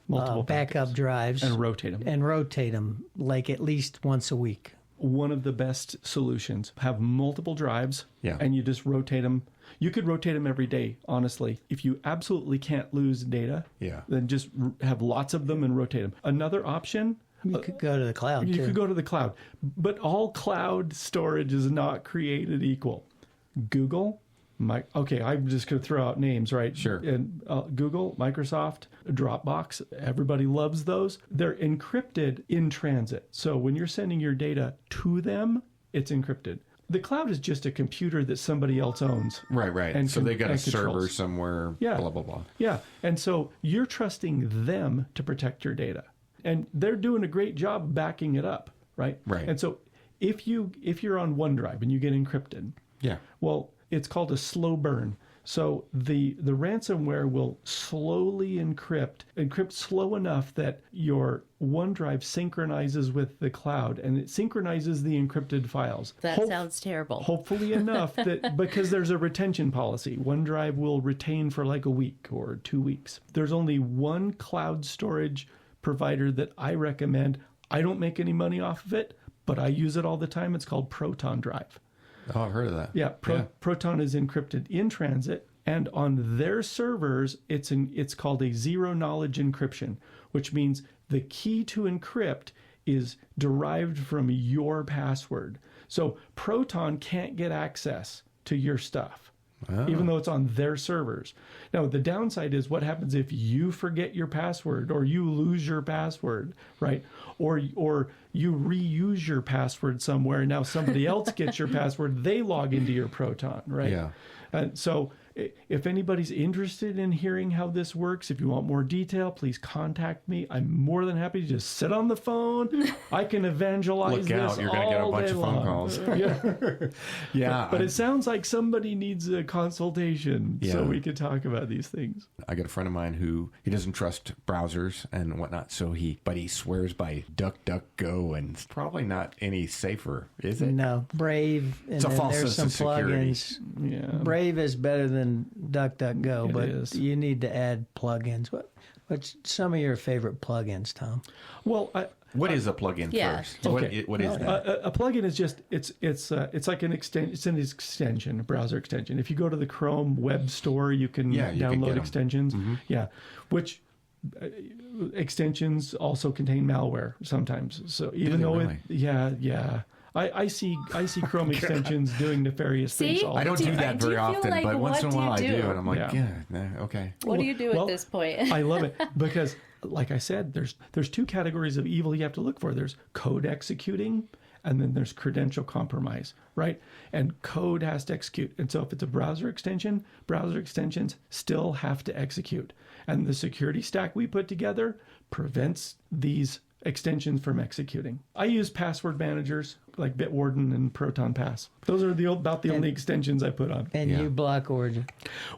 backup drives. And rotate them. Like at least once a week. One of the best solutions, have multiple drives, and you just rotate them. You could rotate them every day, honestly. If you absolutely can't lose data, then just have lots of them and rotate them. Another option, you could go to the cloud. You could go to the cloud. But all cloud storage is not created equal. Google, I'm just going to throw out names, right? Sure. And Google, Microsoft, Dropbox, everybody loves those. They're encrypted in transit. So when you're sending your data to them, it's encrypted. The cloud is just a computer that somebody else owns. Right. And so they got a server somewhere, blah, blah, blah. Yeah. And so you're trusting them to protect your data. And they're doing a great job backing it up, right? Right. And so if you're on OneDrive and you get encrypted, well, it's called a slow burn. So the ransomware will slowly encrypt slow enough that your OneDrive synchronizes with the cloud and it synchronizes the encrypted files. That sounds terrible. Hopefully enough that because there's a retention policy, OneDrive will retain for like a week or 2 weeks. There's only one cloud storage provider that I recommend. I don't make any money off of it, but I use it all the time. It's called Proton Drive. Oh, I've heard of that. Yeah, Proton is encrypted in transit, and on their servers, it's called a zero-knowledge encryption, which means the key to encrypt is derived from your password. So Proton can't get access to your stuff, even though it's on their servers. Now, the downside is what happens if you forget your password or you lose your password, right? Or you reuse your password somewhere and now somebody else gets your password, they log into your Proton, right? Yeah. So if anybody's interested in hearing how this works, if you want more detail, please contact me. I'm more than happy to just sit on the phone. I can evangelize Look this out, you're going to get a bunch of phone calls. Yeah. But it sounds like somebody needs a consultation so we can talk about these things. I got a friend of mine who he doesn't trust browsers and whatnot, but he swears by DuckDuckGo, and it's probably not any safer, is it? No, Brave. And it's a false there's sense some of security. plugins. Yeah. Brave is better than DuckDuckGo, but is. you need to add plugins. What's some of your favorite plugins, Tom? Well, what is a plugin first? Okay. What is that? A plugin is just it's like an extension. It's an extension, a browser extension. If you go to the Chrome web store, you can download extensions. Yeah, which extensions also contain malware sometimes. So even though I see Chrome extensions doing nefarious things all the time. I don't do that very often, like, but once in a while I do, and I'm like, okay. What do you do at this point? I love it because, like I said, there's two categories of evil you have to look for. There's code executing, and then there's credential compromise, right? And code has to execute. And so if it's a browser extension, browser extensions still have to execute. And the security stack we put together prevents these extensions from executing. I use password managers like Bitwarden and Proton Pass. Those are about the only extensions I put on. And you block Origin.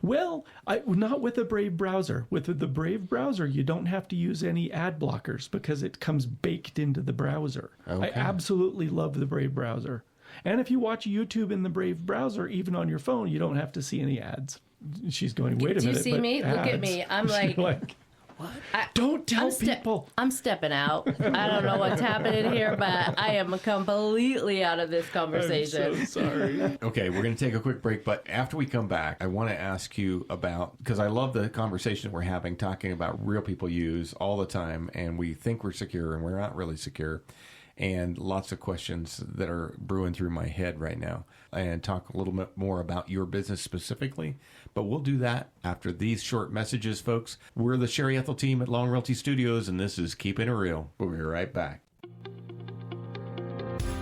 Well, not with the Brave browser. With the Brave browser, you don't have to use any ad blockers because it comes baked into the browser. Okay. I absolutely love the Brave browser. And if you watch YouTube in the Brave browser, even on your phone, you don't have to see any ads. She's going, wait a minute. Do you see but me? ads. Look at me. I'm like what? Don't tell I'm people. I'm stepping out. I don't know what's happening here, but I am completely out of this conversation. I'm so sorry. Okay, we're going to take a quick break, but after we come back, I want to ask you about, because I love the conversation we're having, talking about real people use all the time, and we think we're secure, and we're not really secure, and lots of questions that are brewing through my head right now, and talk a little bit more about your business specifically. But we'll do that after these short messages, folks. We're the Sherry Ethell Team at Long Realty Studios, and this is Keepin' It Real. We'll be right back.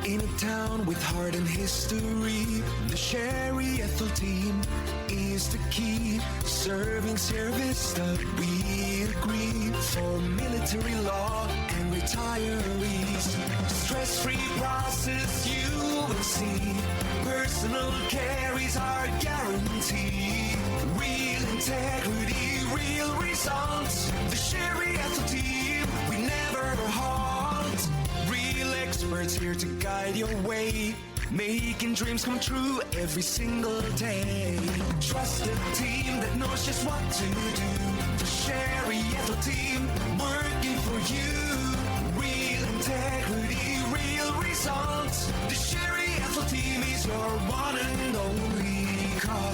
In a town with heart and history, the Sherry Ethell Team is the key. Serving service that we agree for military law and retirees. Stress-free process you will see. Personal care is our guarantee. Real integrity, real results. The Sherry Ethell Team, we never halt. Real experts here to guide your way, making dreams come true every single day. Trust a team that knows just what to do. The Sherry Ethell Team, working for you. Real integrity, real results. The Sherry Ethell Team is your one and only call.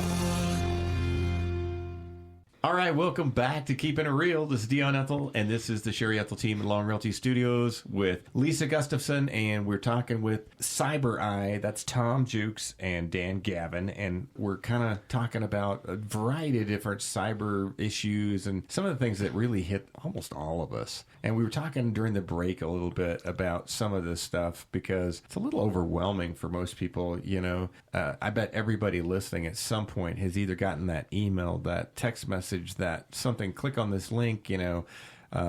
All right, welcome back to Keepin' It Real. This is Dion Ethell, and this is the Sherry Ethell Team at Long Realty Studios with Lisa Gustafson, and we're talking with CyberEye. That's Tom Jewkes and Dan Gavin, and we're kind of talking about a variety of different cyber issues and some of the things that really hit almost all of us. And we were talking during the break a little bit about some of this stuff because it's a little overwhelming for most people. You know, I bet everybody listening at some point has either gotten that email, that text message, that something, click on this link, you know,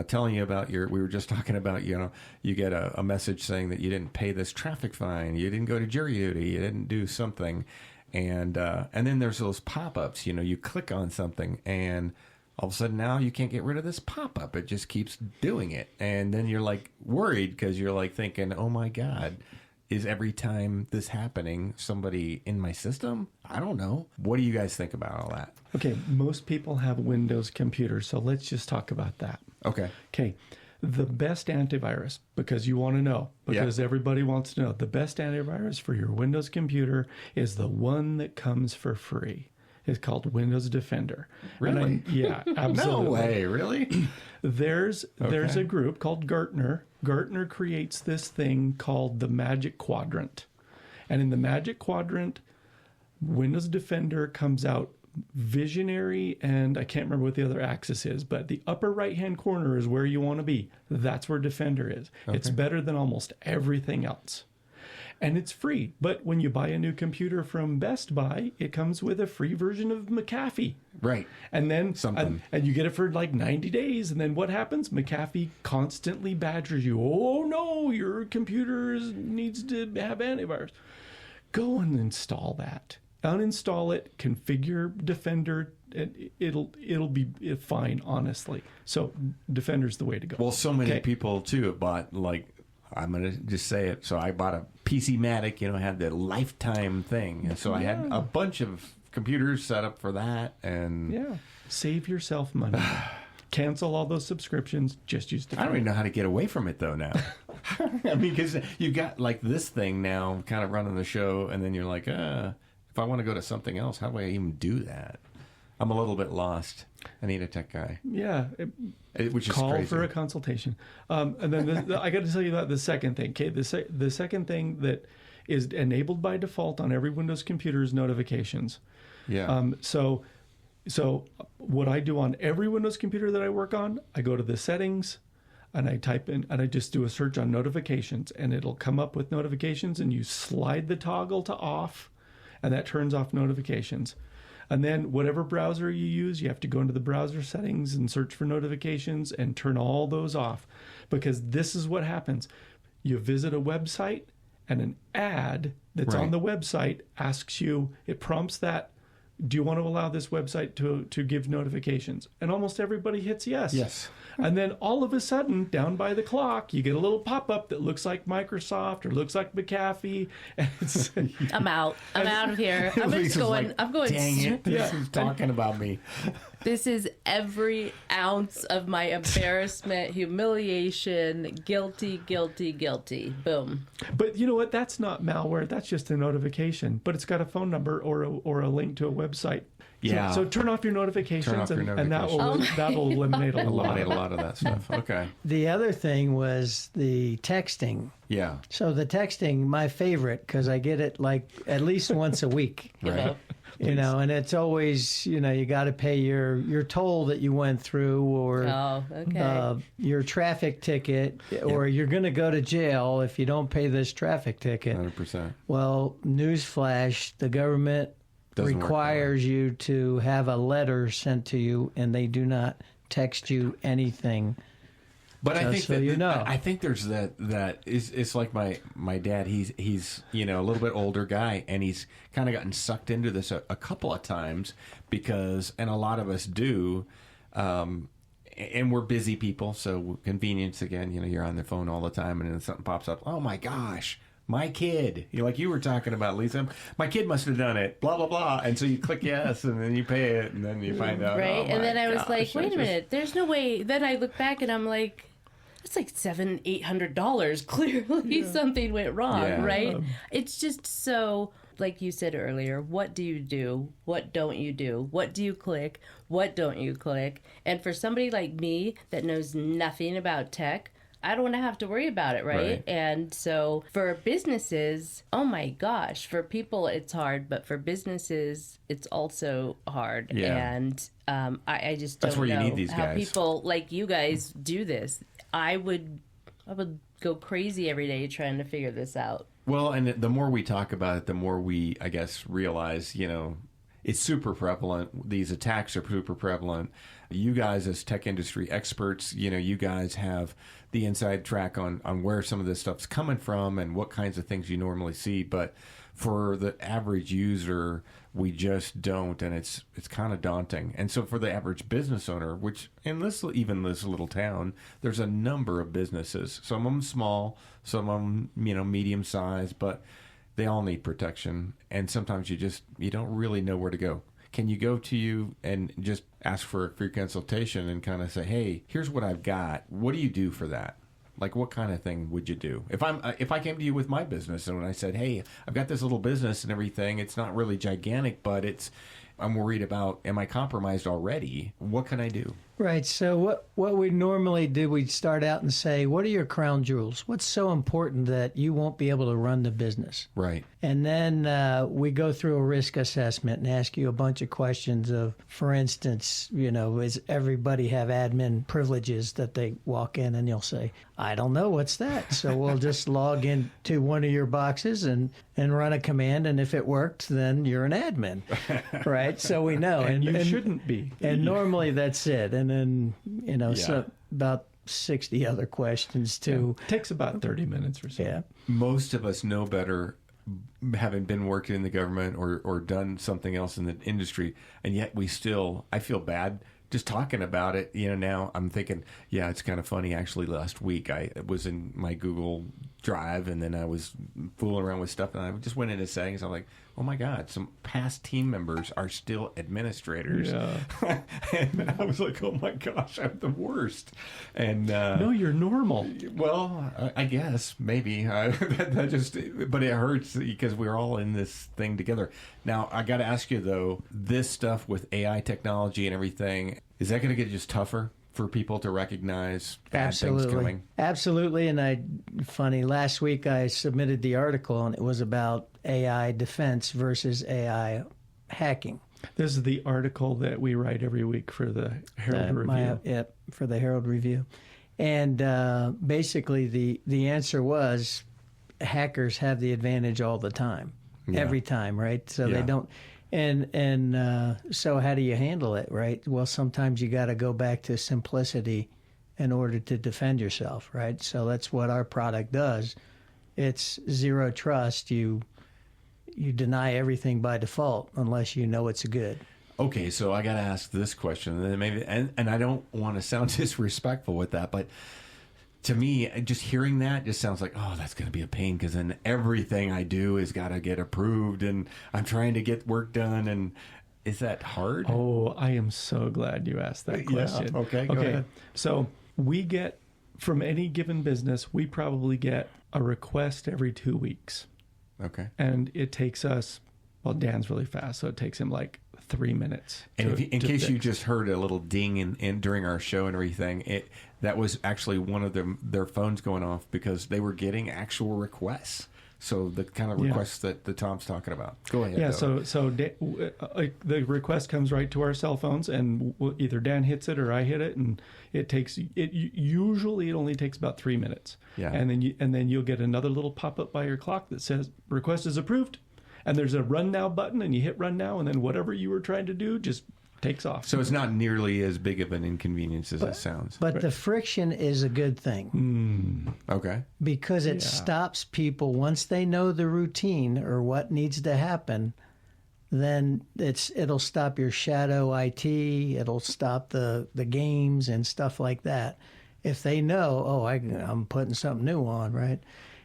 telling you about we were just talking about, you know, you get a message saying that you didn't pay this traffic fine, you didn't go to jury duty, you didn't do something. And then there's those pop-ups, you know, you click on something and all of a sudden now you can't get rid of this pop-up. It just keeps doing it. And then you're like worried because you're like thinking, oh my God, is every time this happening somebody in my system? I don't know. What do you guys think about all that? Okay, most people have Windows computers, so let's just talk about that. Okay. Okay, the best antivirus, because you want to know, because everybody wants to know, the best antivirus for your Windows computer is the one that comes for free. It's called Windows Defender. Really? Yeah, absolutely. No way, really? There's a group called Gartner. Gartner creates this thing called the Magic Quadrant. And in the Magic Quadrant, Windows Defender comes out visionary, and I can't remember what the other axis is, but the upper right-hand corner is where you want to be. That's where Defender is. Okay. It's better than almost everything else. And it's free. But when you buy a new computer from Best Buy, it comes with a free version of McAfee. Right. And then something. And you get it for like 90 days. And then what happens? McAfee constantly badgers you. Oh, no, your computer needs to have antivirus. Go and install that. Uninstall it, configure Defender, and it'll be fine, honestly. So Defender's the way to go. Well, so many people, too, have bought, like, I'm going to just say it. So I bought a PC-Matic, you know, had the lifetime thing. And so I had a bunch of computers set up for that. And save yourself money. Cancel all those subscriptions. Just use the I don't even know how to get away from it, though, now. I mean, because you got, like, this thing now kind of running the show, and then you're like, if I want to go to something else, how do I even do that? I'm a little bit lost. I need a tech guy. Yeah. Which is call crazy. For a consultation. And then I got to tell you about the second thing. Okay, the second thing that is enabled by default on every Windows computer is notifications. Yeah. So what I do on every Windows computer that I work on, I go to the settings, and I type in, and I just do a search on notifications, and it'll come up with notifications, and you slide the toggle to off, and that turns off notifications. And then whatever browser you use, you have to go into the browser settings and search for notifications and turn all those off. Because this is what happens. You visit a website and an ad that's on the website asks you, it prompts that, do you want to allow this website to give notifications? And almost everybody hits yes. Yes. And then all of a sudden, down by the clock, you get a little pop-up that looks like Microsoft or looks like McAfee. And it's, I'm out. I'm out of here. I'm just going. I'm going. Dang it! This is talking about me. This is every ounce of my embarrassment, humiliation, guilty, guilty, guilty. Boom. But you know what? That's not malware. That's just a notification. But it's got a phone number or a link to a website. Yeah. So turn off your notifications, and that'll eliminate a lot of that stuff. Okay. The other thing was the texting. Yeah. So the texting, my favorite, because I get it like at least once a week. Right. You know, and it's always, you know, you got to pay your toll that you went through, or your traffic ticket, or you're going to go to jail if you don't pay this traffic ticket. 100%. Well, newsflash, the government requires you to have a letter sent to you, and they do not text you anything. But I think I think there's that it's like my dad. He's you know, a little bit older guy, and he's kind of gotten sucked into this a couple of times because, and a lot of us do, and we're busy people, so convenience again. You know, you're on the phone all the time, and then something pops up. Oh my gosh. My kid, like you were talking about, Lisa, my kid must have done it, blah, blah, blah. And so you click yes, and then you pay it, and then you find out. Right. Oh, and then I was like, wait a minute. minute, there's no way. Then I look back and I'm like, it's like $700-800. Clearly something went wrong, right? It's just so, like you said earlier, what do you do? What don't you do? What do you click? What don't you click? And for somebody like me that knows nothing about tech, I don't want to have to worry about it, right? And so for businesses, oh my gosh, for people it's hard, but for businesses it's also hard. Yeah. And I just don't That's where know you need these how guys. people like you guys do this. I would go crazy every day trying to figure this out. Well, and the more we talk about it, the more we, I guess, realize, you know, it's super prevalent. These attacks are super prevalent. You guys as tech industry experts, you know, you guys have the inside track on where some of this stuff's coming from and what kinds of things you normally see. But for the average user, we just don't, and it's kind of daunting. And so for the average business owner, which in this little town, there's a number of businesses. Some of them small, some of them, you know, medium sized, but they all need protection. And sometimes you don't really know where to go. Can you go to you and just ask for a free consultation and kind of say, hey, here's what I've got. What do you do for that? Like, what kind of thing would you do? If I came to you with my business and when I said, hey, I've got this little business and everything, it's not really gigantic, but I'm worried about, am I compromised already? What can I do? Right. So what we normally do, we'd start out and say, what are your crown jewels? What's so important that you won't be able to run the business? Right. And then we go through a risk assessment and ask you a bunch of questions of, for instance, you know, does everybody have admin privileges that they walk in and you'll say, I don't know, what's that? So we'll just log into one of your boxes and run a command. And if it worked, then you're an admin. Right. So we know. and you shouldn't be. And normally that's it. And then, you know, so about 60 other questions too. Yeah. Takes about 30 minutes or so. Yeah. Most of us know better, having been working in the government or done something else in the industry, and yet I feel bad just talking about it. You know, now I'm thinking, yeah, it's kind of funny. Actually, last week I was in my Google Drive, and then I was fooling around with stuff, and I just went into settings. I'm like, oh my God, some past team members are still administrators. Yeah. And I was like, oh my gosh, I'm the worst. And no, you're normal. Well, I guess maybe that just, but it hurts because we're all in this thing together. Now, I got to ask you though, this stuff with AI technology and everything, is that going to get just tougher for people to recognize bad things coming? Absolutely. And funny, last week I submitted the article and it was about AI defense versus AI hacking. This is the article that we write every week for the Herald Review. For the Herald Review. And basically, the answer was hackers have the advantage all the time, every time, right? So they don't. And so how do you handle it, right? Well, sometimes you got to go back to simplicity in order to defend yourself, right? So that's what our product does. It's zero trust. You deny everything by default unless you know it's good. Okay, so I got to ask this question, and maybe, and I don't want to sound disrespectful with that, but to me, just hearing that just sounds like, oh, that's going to be a pain, because then everything I do is got to get approved, and I'm trying to get work done, and is that hard? Oh, I am so glad you asked that question. Yeah, okay, go ahead. So we get, from any given business, we probably get a request every 2 weeks. Okay. And it takes us, well, Dan's really fast, so it takes him like 3 minutes. And in case you just heard a little ding in during our show and everything, that was actually one of their phones going off because they were getting actual requests. So the kind of requests that Tom's talking about. Go ahead. Yeah, so the request comes right to our cell phones, and either Dan hits it or I hit it, and usually it only takes about 3 minutes. Yeah. And then you'll get another little pop-up by your clock that says request is approved. And there's a run now button, and you hit run now, and then whatever you were trying to do just takes off. So it's not nearly as big of an inconvenience as it sounds. But the friction is a good thing. Okay. Because it stops people, once they know the routine or what needs to happen, then it'll stop your shadow IT, it'll stop the games and stuff like that. If they know, I'm putting something new on, right?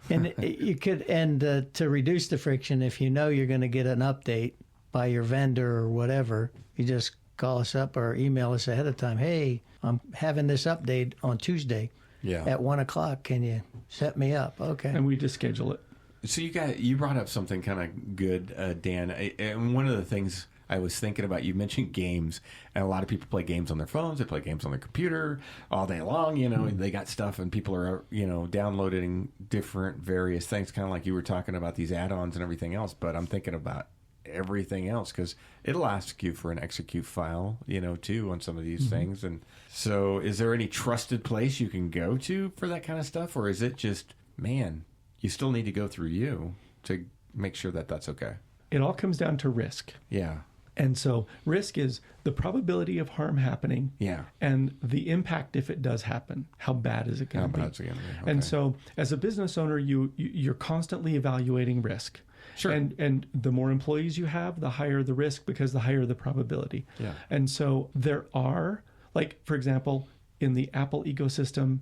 And you could, to reduce the friction, if you know you're going to get an update by your vendor or whatever, you just call us up or email us ahead of time. Hey, I'm having this update on Tuesday at 1 o'clock. Can you set me up? Okay. And we just schedule it. So you brought up something kind of good, Dan. And one of the things I was thinking about, you mentioned games, and a lot of people play games on their phones, they play games on their computer all day long, they got stuff, and people are, downloading different various things, kind of like you were talking about these add-ons and everything else, but I'm thinking about everything else, because it'll ask you for an execute file, too, on some of these things. And so is there any trusted place you can go to for that kind of stuff, or is it just, man, you still need to go through you to make sure that that's okay? It all comes down to risk. Yeah. And so risk is the probability of harm happening, and the impact if it does happen. How bad is it going to be? Okay. And so as a business owner, you're constantly evaluating risk. Sure. And the more employees you have, the higher the risk, because the higher the probability. Yeah. And so there are, like, for example, in the Apple ecosystem,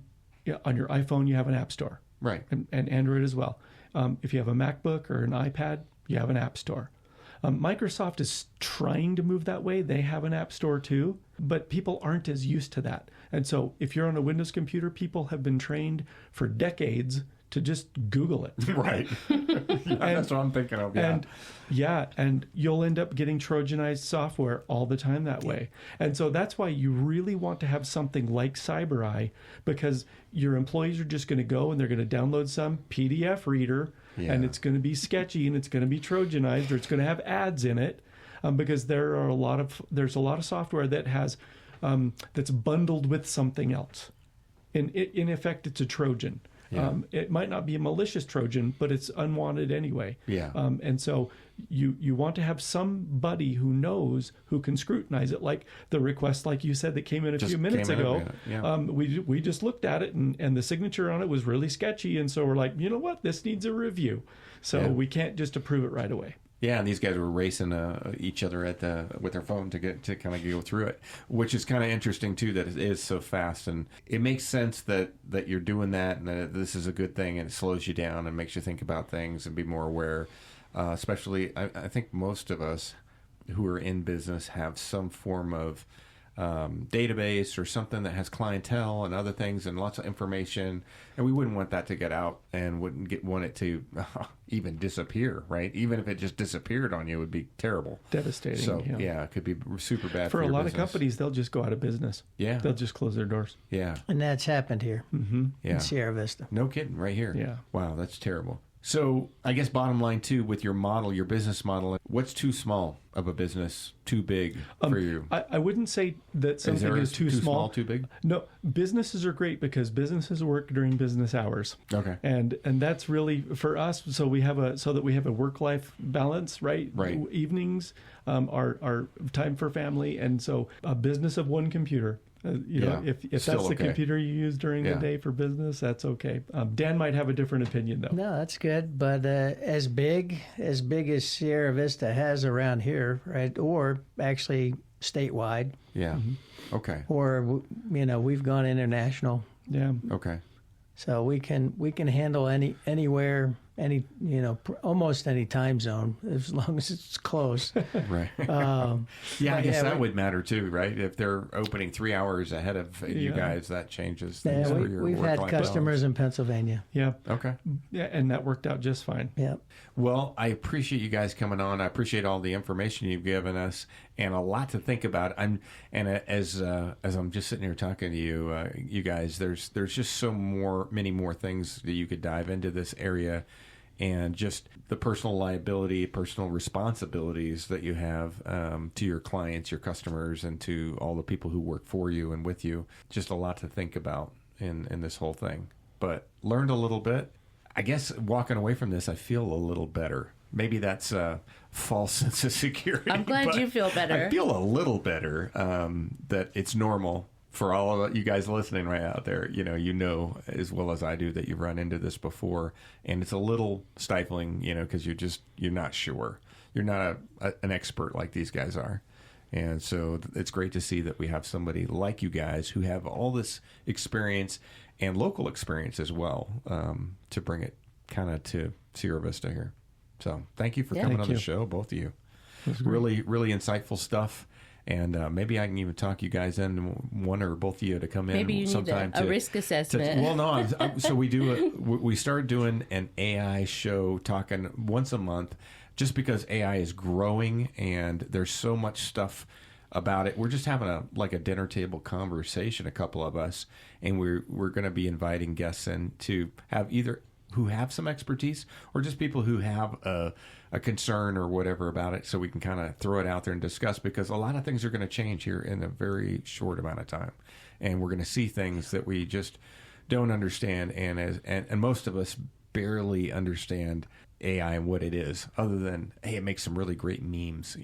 on your iPhone, you have an app store. Right. And Android as well. If you have a MacBook or an iPad, you have an app store. Microsoft is trying to move that way. They have an app store too, but people aren't as used to that. And so if you're on a Windows computer, people have been trained for decades to just Google it. Right. That's what I'm thinking of. Yeah. And you'll end up getting Trojanized software all the time that way. And so that's why you really want to have something like CyberEye, because your employees are just going to go and they're going to download some PDF reader, and it's going to be sketchy, and it's going to be Trojanized, or it's going to have ads in it, because there's a lot of software that has that's bundled with something else. In effect, it's a Trojan. Yeah. It might not be a malicious Trojan, but it's unwanted anyway. Yeah. And so you want to have somebody who knows, who can scrutinize it, like the request, like you said, that came in a few minutes ago. We just looked at it, and the signature on it was really sketchy, and so we're like, you know what, this needs a review. So we can't just approve it right away. Yeah, and these guys were racing each other with their phone to kind of go through it, which is kind of interesting too. That it is so fast, and it makes sense that you're doing that, and that this is a good thing, and it slows you down and makes you think about things and be more aware. Especially, I think most of us who are in business have some form of database or something that has clientele and other things and lots of information, and we wouldn't want that to get out, and wouldn't want it to even disappear, right? Even if it just disappeared on you, it would be terrible, devastating. So it could be super bad for a lot business. of companies. They'll just go out of business. Yeah, they'll just close their doors. Yeah, and that's happened here. Mm-hmm. In Sierra Vista. No kidding, right here. Yeah. Wow, that's terrible. So I guess bottom line too, with your model, your business model, what's too small of a business, too big for you? I wouldn't say that something is too small, too big. No, businesses are great because businesses work during business hours. Okay, and that's really for us. So that we have a work-life balance, right? Right. Evenings are time for family, and so a business of one computer. If that's the computer you use during the day for business, that's okay. Dan might have a different opinion, though. No, that's good. But as big as Sierra Vista has around here, right, or actually statewide. Yeah. Mm-hmm. Okay. Or we've gone international. Yeah. Okay. So we can handle anywhere, almost any time zone as long as it's close. Right. I guess that would matter too, right? If they're opening 3 hours ahead of you guys, that changes things for your we've had customers in Pennsylvania. Yeah. Okay. Yeah, and that worked out just fine. Yeah. Well, I appreciate you guys coming on. I appreciate all the information you've given us, and a lot to think about. As I'm just sitting here talking to you, you guys, there's just many more things that you could dive into this area, and just the personal liability, personal responsibilities that you have to your clients, your customers, and to all the people who work for you and with you. Just a lot to think about in this whole thing. But learned a little bit. I guess walking away from this, I feel a little better. Maybe that's a false sense of security. I'm glad you feel better. I feel a little better that it's normal for all of you guys listening right out there. You know as well as I do that you've run into this before, and it's a little stifling, because you're not sure. You're not an expert like these guys are. And so it's great to see that we have somebody like you guys who have all this experience and local experience as well, to bring it kind of to Sierra Vista here. So thank you for coming on the show, both of you. Really, really insightful stuff. And maybe I can even talk you guys in, one or both of you, to come in maybe you sometime. Need a risk assessment. So we started doing an AI show, talking once a month, just because AI is growing and there's so much stuff about it. We're just having a dinner table conversation, a couple of us, and we're going to be inviting guests in to have either who have some expertise or just people who have a concern or whatever about it, so we can kind of throw it out there and discuss, because a lot of things are going to change here in a very short amount of time, and we're going to see things that we just don't understand, and most of us barely understand AI and what it is, other than, hey, it makes some really great memes,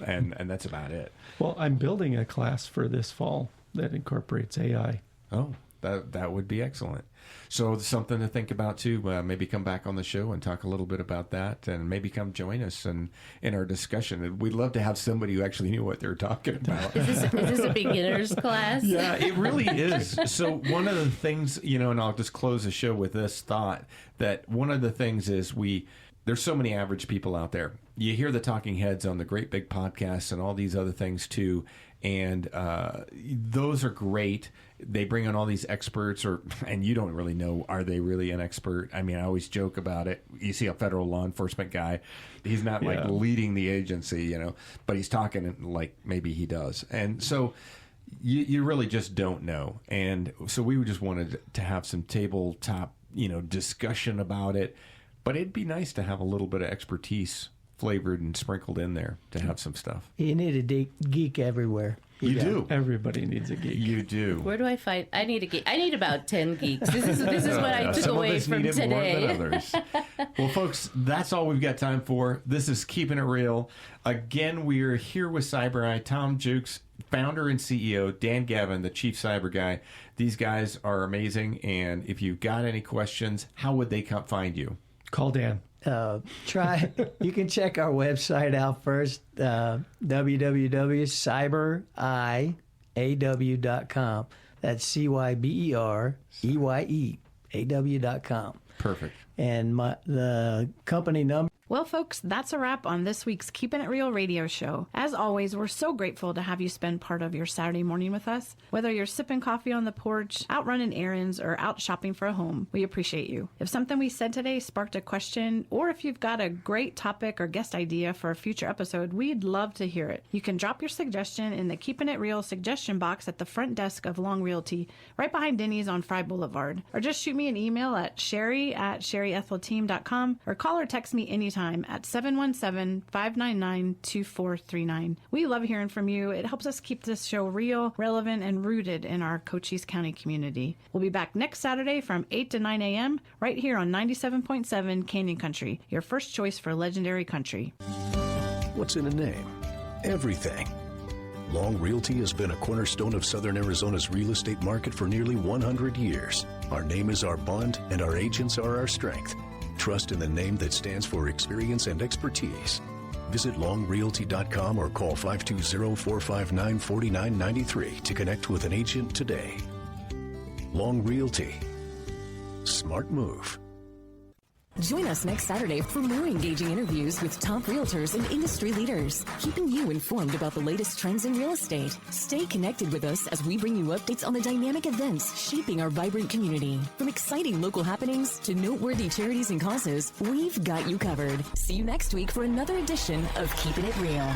and that's about it. Well, I'm building a class for this fall that incorporates AI. Oh, that would be excellent. So something to think about too. Maybe come back on the show and talk a little bit about that, and maybe come join us in our discussion. We'd love to have somebody who actually knew what they're talking about. Is this a beginner's class? Yeah, it really is. So one of the things, and I'll just close the show with this thought, that one of the things is there's so many average people out there. You hear the talking heads on the great big podcasts and all these other things too, and those are great. They bring on all these experts, and you don't really know, are they really an expert? I mean, I always joke about it. You see a federal law enforcement guy, he's not like leading the agency, but he's talking like maybe he does. And so you really just don't know. And so we just wanted to have some tabletop, discussion about it. But it'd be nice to have a little bit of expertise flavored and sprinkled in there to have some stuff. You need a geek everywhere. You do. Everybody needs a geek. You do. Where do I find? I need a geek. I need about 10 geeks. This is what I took away from today. Some of us need it more than others. Well, folks, that's all we've got time for. This is Keeping It Real. Again, we are here with CyberEye. Tom Jewkes, founder and CEO. Dan Gavin, the chief cyber guy. These guys are amazing. And if you've got any questions, how would they find you? Call Dan. You can check our website out first, www.cybereyeaw.com. That's CYBEREYEAW.com. Perfect. And the company number Well, folks, that's a wrap on this week's Keepin' It Real radio show. As always, we're so grateful to have you spend part of your Saturday morning with us. Whether you're sipping coffee on the porch, out running errands, or out shopping for a home, we appreciate you. If something we said today sparked a question, or if you've got a great topic or guest idea for a future episode, we'd love to hear it. You can drop your suggestion in the Keepin' It Real suggestion box at the front desk of Long Realty, right behind Denny's on Fry Boulevard. Or just shoot me an email at sherry@sherryethelteam.com, or call or text me anytime at 717-599-2439. We love hearing from you. It helps us keep this show real, relevant, and rooted in our Cochise County community. We'll be back next Saturday from 8 to 9 a.m. right here on 97.7 Canyon Country, your first choice for legendary country. What's in a name? Everything. Long Realty has been a cornerstone of Southern Arizona's real estate market for nearly 100 years. Our name is our bond, and our agents are our strength. Trust in the name that stands for experience and expertise. Visit longrealty.com or call 520-459-4993 to connect with an agent today. Long Realty. Smart move. Join us next Saturday for more engaging interviews with top realtors and industry leaders, keeping you informed about the latest trends in real estate. Stay connected with us as we bring you updates on the dynamic events shaping our vibrant community. From exciting local happenings to noteworthy charities and causes, we've got you covered. See you next week for another edition of Keepin' It Real.